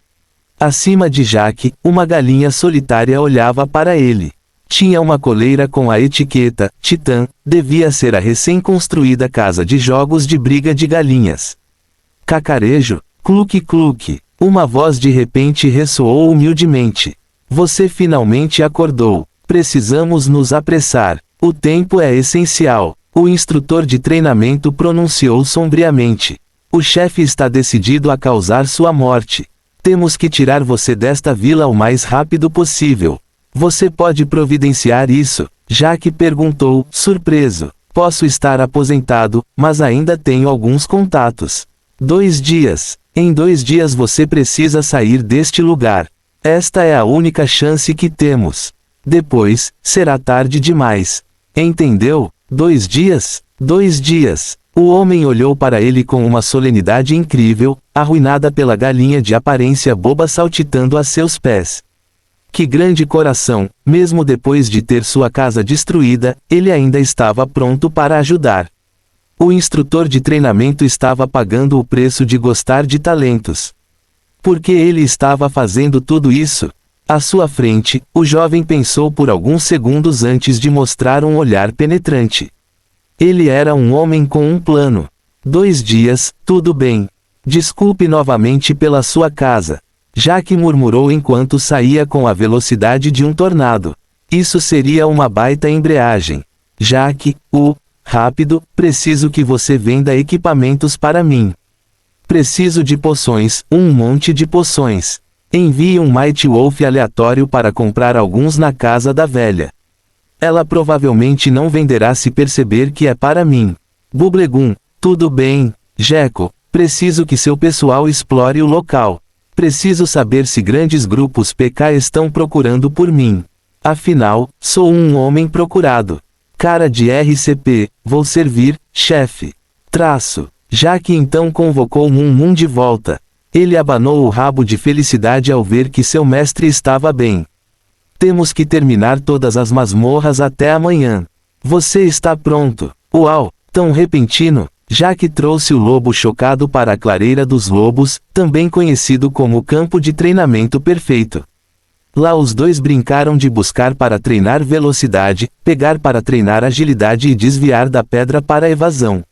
Acima de Jack, uma galinha solitária olhava para ele. Tinha uma coleira com a etiqueta, Titã, devia ser a recém-construída casa de jogos de briga de galinhas. Cacarejo, cluque-cluque. Uma voz de repente ressoou humildemente. Você finalmente acordou. Precisamos nos apressar. O tempo é essencial. O instrutor de treinamento pronunciou sombriamente. O chefe está decidido a causar sua morte. Temos que tirar você desta vila o mais rápido possível. Você pode providenciar isso? Jack perguntou, surpreso. Posso estar aposentado, mas ainda tenho alguns contatos. 2 dias. Em 2 dias você precisa sair deste lugar. Esta é a única chance que temos. Depois, será tarde demais. Entendeu? 2 dias? 2 dias. O homem olhou para ele com uma solenidade incrível, arruinada pela galinha de aparência boba saltitando a seus pés. Que grande coração, mesmo depois de ter sua casa destruída, ele ainda estava pronto para ajudar. O instrutor de treinamento estava pagando o preço de gostar de talentos. Por que ele estava fazendo tudo isso? À sua frente, o jovem pensou por alguns segundos antes de mostrar um olhar penetrante. Ele era um homem com um plano. 2 dias, tudo bem. Desculpe novamente pela sua casa. Jack murmurou enquanto saía com a velocidade de um tornado. Isso seria uma baita embreagem. Jack, rápido, preciso que você venda equipamentos para mim. Preciso de poções, um monte de poções. Envie um Mighty Wolf aleatório para comprar alguns na casa da velha. Ela provavelmente não venderá se perceber que é para mim. Bubblegum, tudo bem, Gecko, preciso que seu pessoal explore o local. Preciso saber se grandes grupos PK estão procurando por mim. Afinal, sou um homem procurado. Cara de RCP, vou servir, chefe. Jack então convocou Mum de volta. Ele abanou o rabo de felicidade ao ver que seu mestre estava bem. Temos que terminar todas as masmorras até amanhã. Você está pronto. Uau, tão repentino. Jack trouxe o lobo chocado para a clareira dos lobos, também conhecido como o campo de treinamento perfeito. Lá os dois brincaram de buscar para treinar velocidade, pegar para treinar agilidade e desviar da pedra para evasão.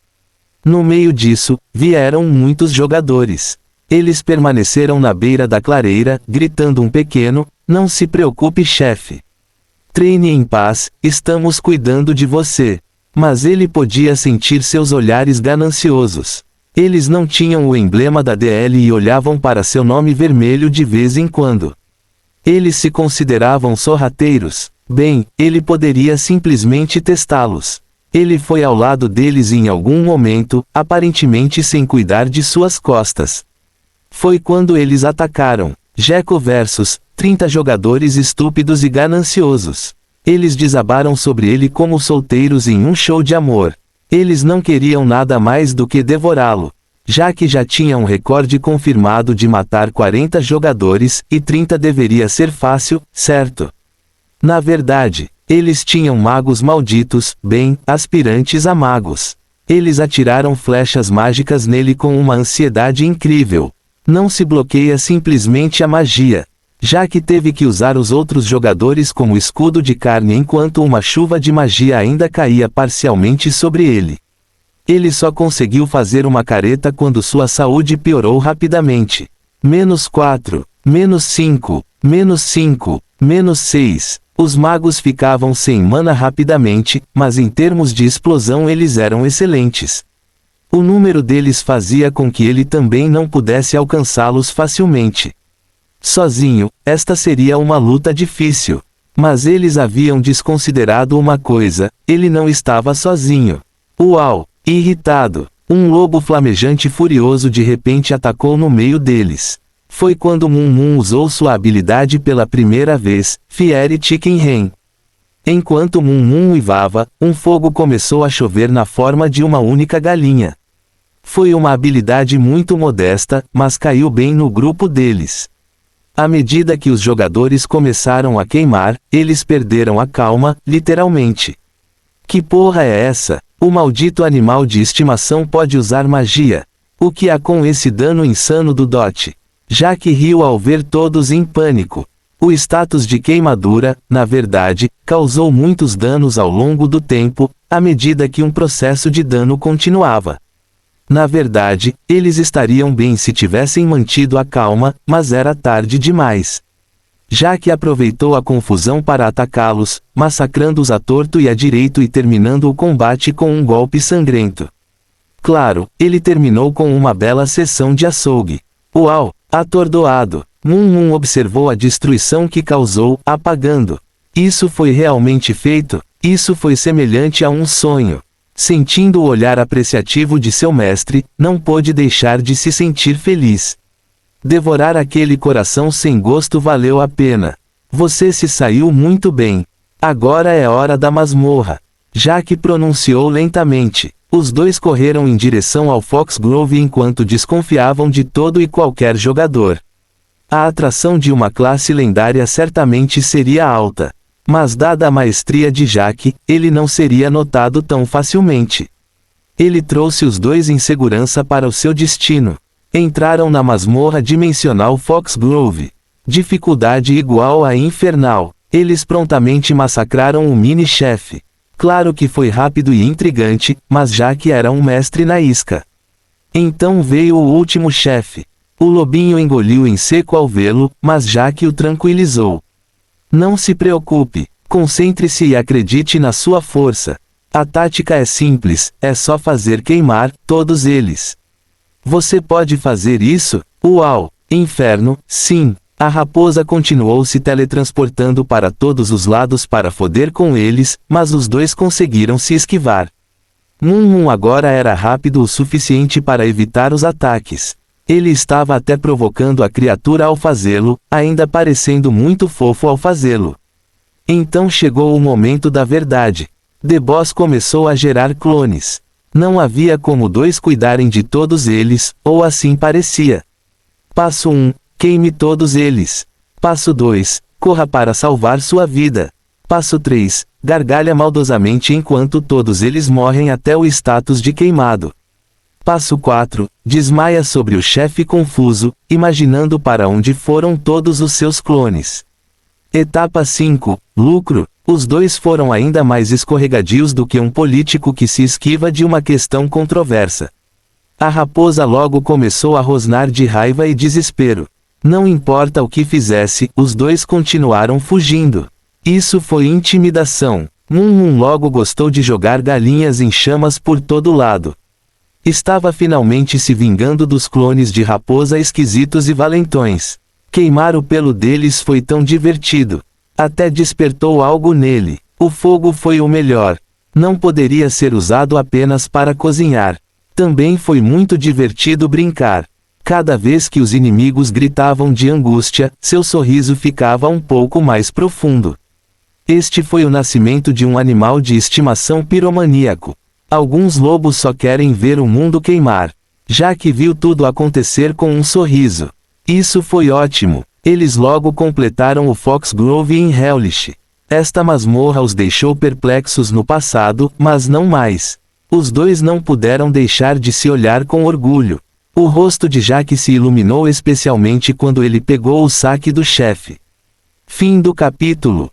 No meio disso, vieram muitos jogadores. Eles permaneceram na beira da clareira, gritando um pequeno, não se preocupe, chefe. Treine em paz, estamos cuidando de você. Mas ele podia sentir seus olhares gananciosos. Eles não tinham o emblema da DL e olhavam para seu nome vermelho de vez em quando. Eles se consideravam sorrateiros. Bem, ele poderia simplesmente testá-los. Ele foi ao lado deles em algum momento, aparentemente sem cuidar de suas costas. Foi quando eles atacaram. Gecko versus 30 jogadores estúpidos e gananciosos. Eles desabaram sobre ele como solteiros em um show de amor. Eles não queriam nada mais do que devorá-lo. Já tinha um recorde confirmado de matar 40 jogadores, e 30 deveria ser fácil, certo? Na verdade, eles tinham magos malditos, bem, aspirantes a magos. Eles atiraram flechas mágicas nele com uma ansiedade incrível. Não se bloqueia simplesmente a magia. Jack teve que usar os outros jogadores como escudo de carne enquanto uma chuva de magia ainda caía parcialmente sobre ele. Ele só conseguiu fazer uma careta quando sua saúde piorou rapidamente. -4, -5, -5, -6. Os magos ficavam sem mana rapidamente, mas em termos de explosão eles eram excelentes. O número deles fazia com que ele também não pudesse alcançá-los facilmente. Sozinho, esta seria uma luta difícil. Mas eles haviam desconsiderado uma coisa: ele não estava sozinho. Uau! Irritado, um lobo flamejante furioso de repente atacou no meio deles. Foi quando Mum usou sua habilidade pela primeira vez, Fiery Chicken Hen. Enquanto Mum uivava, um fogo começou a chover na forma de uma única galinha. Foi uma habilidade muito modesta, mas caiu bem no grupo deles. À medida que os jogadores começaram a queimar, eles perderam a calma, literalmente. Que porra é essa? O maldito animal de estimação pode usar magia. O que há com esse dano insano do Dot? Jack riu ao ver todos em pânico. O status de queimadura, na verdade, causou muitos danos ao longo do tempo, à medida que um processo de dano continuava. Na verdade, eles estariam bem se tivessem mantido a calma, mas era tarde demais. Jaque aproveitou a confusão para atacá-los, massacrando-os à torto e à direito e terminando o combate com um golpe sangrento. Claro, ele terminou com uma bela sessão de açougue. Uau! Atordoado, Moon observou a destruição que causou, apagando. Isso foi realmente feito? Isso foi semelhante a um sonho. Sentindo o olhar apreciativo de seu mestre, não pôde deixar de se sentir feliz. Devorar aquele coração sem gosto valeu a pena. Você se saiu muito bem. Agora é hora da masmorra. Jaque pronunciou lentamente. Os dois correram em direção ao Foxglove enquanto desconfiavam de todo e qualquer jogador. A atração de uma classe lendária certamente seria alta. Mas dada a maestria de Jaque, ele não seria notado tão facilmente. Ele trouxe os dois em segurança para o seu destino. Entraram na masmorra dimensional Foxglove. Dificuldade igual a infernal. Eles prontamente massacraram o mini-chefe. Claro que foi rápido e intrigante, mas Jaque era um mestre na isca. Então veio o último chefe. O lobinho engoliu em seco ao vê-lo, mas Jaque o tranquilizou. Não se preocupe, concentre-se e acredite na sua força. A tática é simples, é só fazer queimar todos eles. Você pode fazer isso? Uau! Inferno, sim! A raposa continuou se teletransportando para todos os lados para foder com eles, mas os dois conseguiram se esquivar. Moon agora era rápido o suficiente para evitar os ataques. Ele estava até provocando a criatura ao fazê-lo, ainda parecendo muito fofo ao fazê-lo. Então chegou o momento da verdade. The Boss começou a gerar clones. Não havia como dois cuidarem de todos eles, ou assim parecia. Passo 1. Queime todos eles. Passo 2. Corra para salvar sua vida. Passo 3. Gargalha maldosamente enquanto todos eles morrem até o status de queimado. Passo 4. Desmaia sobre o chefe confuso, imaginando para onde foram todos os seus clones. Etapa 5. Lucro. Os dois foram ainda mais escorregadios do que um político que se esquiva de uma questão controversa. A raposa logo começou a rosnar de raiva e desespero. Não importa o que fizesse, os dois continuaram fugindo. Isso foi intimidação. Moon logo gostou de jogar galinhas em chamas por todo lado. Estava finalmente se vingando dos clones de raposa esquisitos e valentões. Queimar o pelo deles foi tão divertido. Até despertou algo nele. O fogo foi o melhor. Não poderia ser usado apenas para cozinhar. Também foi muito divertido brincar. Cada vez que os inimigos gritavam de angústia, seu sorriso ficava um pouco mais profundo. Este foi o nascimento de um animal de estimação piromaníaco. Alguns lobos só querem ver o mundo queimar. Jaque viu tudo acontecer com um sorriso. Isso foi ótimo. Eles logo completaram o Foxglove em Hellish. Esta masmorra os deixou perplexos no passado, mas não mais. Os dois não puderam deixar de se olhar com orgulho. O rosto de Jaque se iluminou especialmente quando ele pegou o saque do chefe. Fim do capítulo.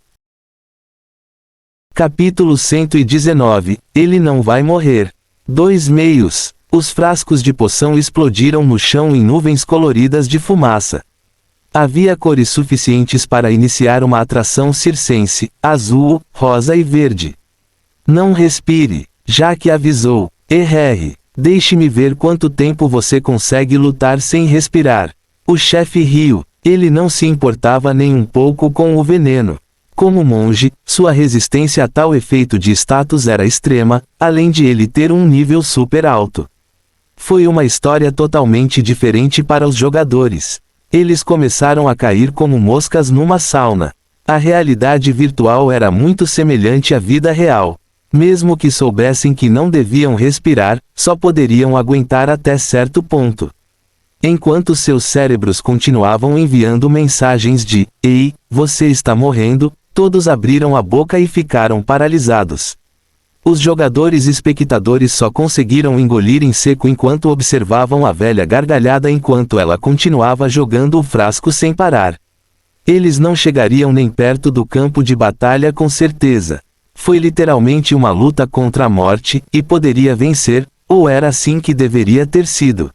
Capítulo 119. Ele não vai morrer. 2 meios. Os frascos de poção explodiram no chão em nuvens coloridas de fumaça. Havia cores suficientes para iniciar uma atração circense, azul, rosa e verde. Não respire, Jaque avisou. Erre. Deixe-me ver quanto tempo você consegue lutar sem respirar. O chefe riu. Ele não se importava nem um pouco com o veneno. Como monge, sua resistência a tal efeito de status era extrema, além de ele ter um nível super alto. Foi uma história totalmente diferente para os jogadores. Eles começaram a cair como moscas numa sauna. A realidade virtual era muito semelhante à vida real. Mesmo que soubessem que não deviam respirar, só poderiam aguentar até certo ponto. Enquanto seus cérebros continuavam enviando mensagens de "Ei, você está morrendo", todos abriram a boca e ficaram paralisados. Os jogadores espectadores só conseguiram engolir em seco enquanto observavam a velha gargalhada enquanto ela continuava jogando o frasco sem parar. Eles não chegariam nem perto do campo de batalha com certeza. Foi literalmente uma luta contra a morte, e poderia vencer, Ou era assim que deveria ter sido?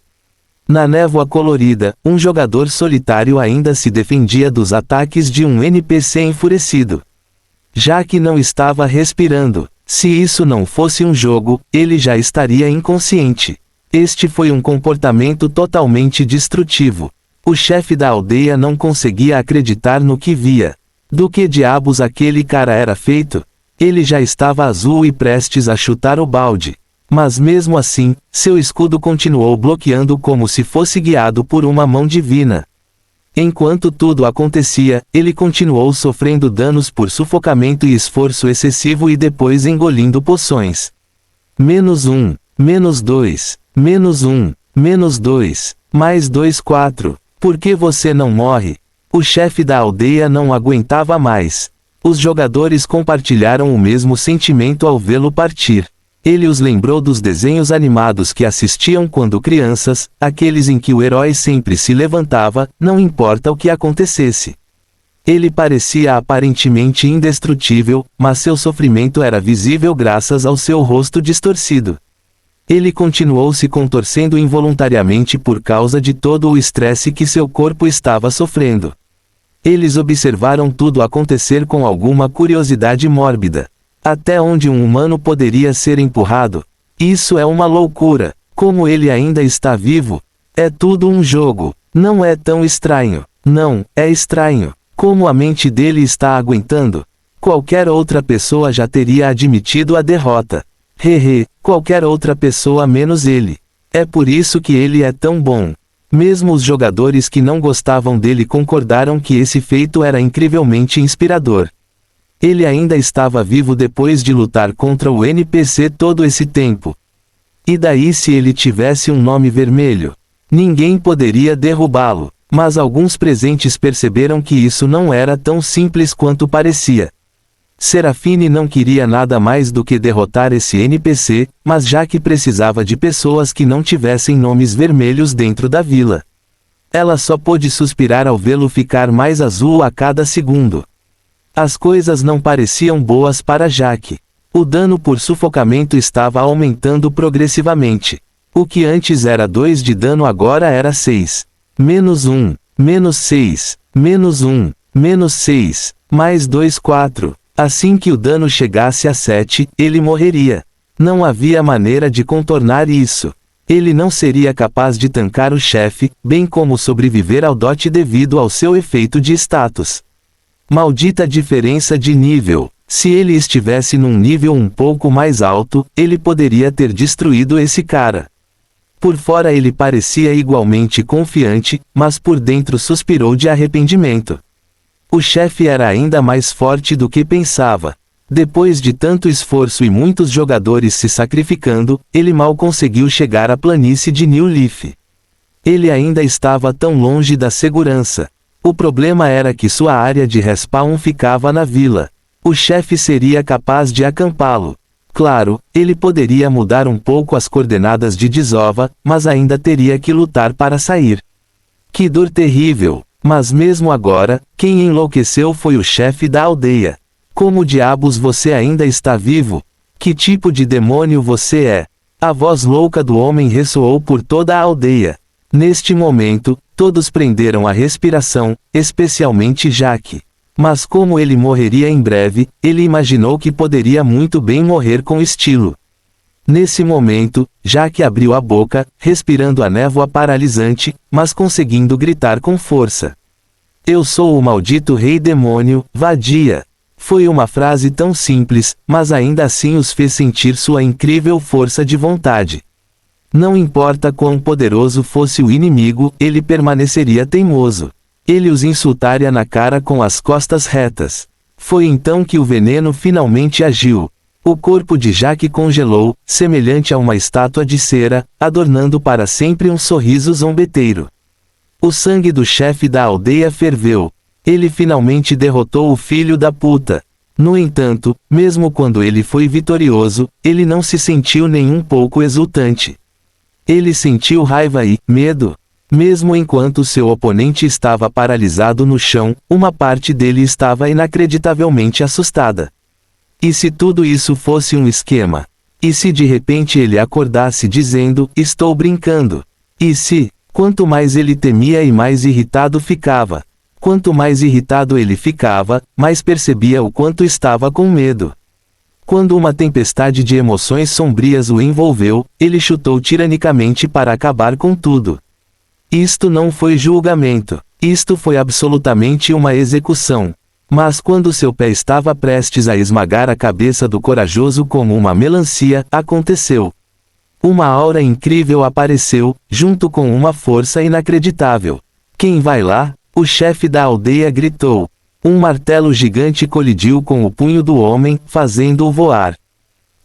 Na névoa colorida, um jogador solitário ainda se defendia dos ataques de um NPC enfurecido. Jack não estava respirando. Se isso não fosse um jogo, ele já estaria inconsciente. Este foi um comportamento totalmente destrutivo. O chefe da aldeia não conseguia acreditar no que via. Do que diabos aquele cara era feito? Ele já estava azul e prestes a chutar o balde. Mas mesmo assim, seu escudo continuou bloqueando como se fosse guiado por uma mão divina. Enquanto tudo acontecia, ele continuou sofrendo danos por sufocamento e esforço excessivo e depois engolindo poções. -1, -2, -1, -2, +2 4. Por que você não morre? O chefe da aldeia não aguentava mais. Os jogadores compartilharam o mesmo sentimento ao vê-lo partir. Ele os lembrou dos desenhos animados que assistiam quando crianças, aqueles em que o herói sempre se levantava, não importa o que acontecesse. Ele parecia aparentemente indestrutível, mas seu sofrimento era visível graças ao seu rosto distorcido. Ele continuou se contorcendo involuntariamente por causa de todo o estresse que seu corpo estava sofrendo. Eles observaram tudo acontecer com alguma curiosidade mórbida. Até onde um humano poderia ser empurrado? Isso é uma loucura. Como ele ainda está vivo? É tudo um jogo. Não é tão estranho. Não, é estranho. Como a mente dele está aguentando? Qualquer outra pessoa já teria admitido a derrota. Hehe, qualquer outra pessoa menos ele. É por isso que ele é tão bom. Mesmo os jogadores que não gostavam dele concordaram que esse feito era incrivelmente inspirador. Ele ainda estava vivo depois de lutar contra o NPC todo esse tempo. E daí se ele tivesse um nome vermelho? Ninguém poderia derrubá-lo. Mas alguns presentes perceberam que isso não era tão simples quanto parecia. Serafine não queria nada mais do que derrotar esse NPC, mas Jack precisava de pessoas que não tivessem nomes vermelhos dentro da vila. Ela só pôde suspirar ao vê-lo ficar mais azul a cada segundo. As coisas não pareciam boas para Jack. O dano por sufocamento estava aumentando progressivamente. O que antes era 2 de dano agora era 6. -1, -6, -1, -6, +2 4. Assim que o dano chegasse a 7, ele morreria. Não havia maneira de contornar isso. Ele não seria capaz de tancar o chefe, bem como sobreviver ao dot devido ao seu efeito de status. Maldita diferença de nível. Se ele estivesse num nível um pouco mais alto, ele poderia ter destruído esse cara. Por fora ele parecia igualmente confiante, mas por dentro suspirou de arrependimento. O chefe era ainda mais forte do que pensava. Depois de tanto esforço e muitos jogadores se sacrificando, ele mal conseguiu chegar à planície de New Leaf. Ele ainda estava tão longe da segurança. O problema era que sua área de respawn ficava na vila. O chefe seria capaz de acampá-lo. Claro, ele poderia mudar um pouco as coordenadas de desova, mas ainda teria que lutar para sair. Que dor terrível! Mas mesmo agora, quem enlouqueceu foi o chefe da aldeia. Como diabos você ainda está vivo? Que tipo de demônio você é? A voz louca do homem ressoou por toda a aldeia. Neste momento, todos prenderam a respiração, especialmente Jack. Mas como ele morreria em breve, ele imaginou que poderia muito bem morrer com estilo. Nesse momento, Jack abriu a boca, respirando a névoa paralisante, mas conseguindo gritar com força. Eu sou o maldito rei demônio, vadia. Foi uma frase tão simples, mas ainda assim os fez sentir sua incrível força de vontade. Não importa quão poderoso fosse o inimigo, ele permaneceria teimoso. Ele os insultaria na cara com as costas retas. Foi então que o veneno finalmente agiu. O corpo de Jack congelou, semelhante a uma estátua de cera, adornando para sempre um sorriso zombeteiro. O sangue do chefe da aldeia ferveu. Ele finalmente derrotou o filho da puta. No entanto, mesmo quando ele foi vitorioso, ele não se sentiu nem um pouco exultante. Ele sentiu raiva e medo. Mesmo enquanto seu oponente estava paralisado no chão, uma parte dele estava inacreditavelmente assustada. E se tudo isso fosse um esquema? E se de repente ele acordasse dizendo, estou brincando? E se, quanto mais ele temia e mais irritado ficava. Quanto mais irritado ele ficava, mais percebia o quanto estava com medo. Quando uma tempestade de emoções sombrias o envolveu, ele chutou tiranicamente para acabar com tudo. Isto não foi julgamento. Isto foi absolutamente uma execução. Mas quando seu pé estava prestes a esmagar a cabeça do corajoso como uma melancia, aconteceu. Uma aura incrível apareceu, junto com uma força inacreditável. Quem vai lá? O chefe da aldeia gritou. Um martelo gigante colidiu com o punho do homem, fazendo-o voar.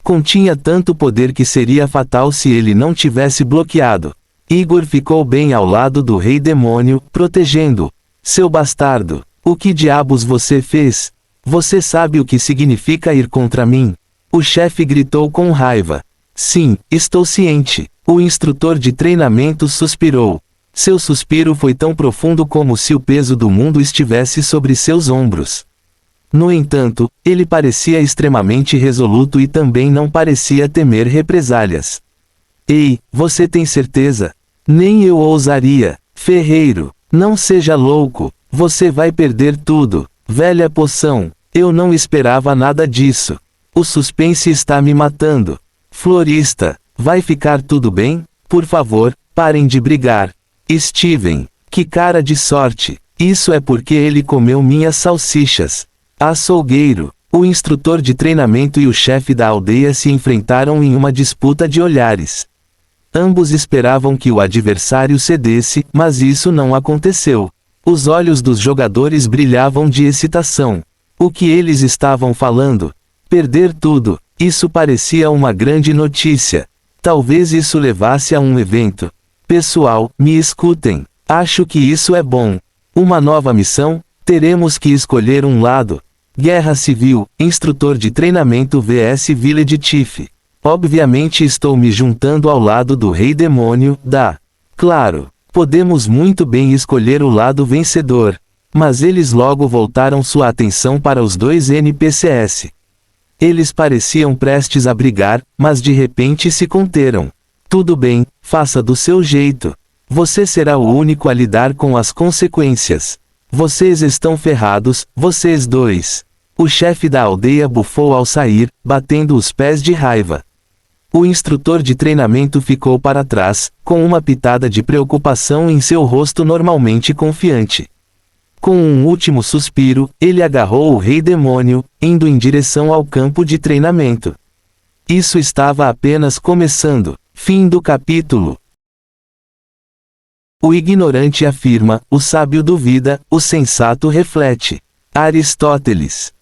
Continha tanto poder que seria fatal se ele não tivesse bloqueado. Igor ficou bem ao lado do rei demônio, protegendo-o. Seu bastardo, o que diabos você fez? Você sabe o que significa ir contra mim? O chefe gritou com raiva. Sim, estou ciente. O instrutor de treinamento suspirou. Seu suspiro foi tão profundo como se o peso do mundo estivesse sobre seus ombros. No entanto, ele parecia extremamente resoluto e também não parecia temer represálias. Ei, você tem certeza? Nem eu ousaria. Ferreiro, não seja louco, você vai perder tudo. Velha poção, eu não esperava nada disso. O suspense está me matando. Florista, vai ficar tudo bem? Por favor, parem de brigar. Steven, que cara de sorte, isso é porque ele comeu minhas salsichas. Açougueiro, o instrutor de treinamento e o chefe da aldeia se enfrentaram em uma disputa de olhares. Ambos esperavam que o adversário cedesse, mas isso não aconteceu. Os olhos dos jogadores brilhavam de excitação. O que eles estavam falando? Perder tudo, isso parecia uma grande notícia. Talvez isso levasse a um evento. Pessoal, me escutem. Acho que isso é bom. Uma nova missão? Teremos que escolher um lado. Guerra Civil, instrutor de treinamento vs Village Chief. Obviamente estou me juntando ao lado do Rei Demônio, Claro, podemos muito bem escolher o lado vencedor. Mas eles logo voltaram sua atenção para os dois NPCs. Eles pareciam prestes a brigar, mas de repente se conteram. Tudo bem, faça do seu jeito. Você será o único a lidar com as consequências. Vocês estão ferrados, vocês dois. O chefe da aldeia bufou ao sair, batendo os pés de raiva. O instrutor de treinamento ficou para trás, com uma pitada de preocupação em seu rosto normalmente confiante. Com um último suspiro, ele agarrou o Rei Demônio, indo em direção ao campo de treinamento. Isso estava apenas começando. Fim do capítulo. O ignorante afirma, o sábio duvida, o sensato reflete. Aristóteles.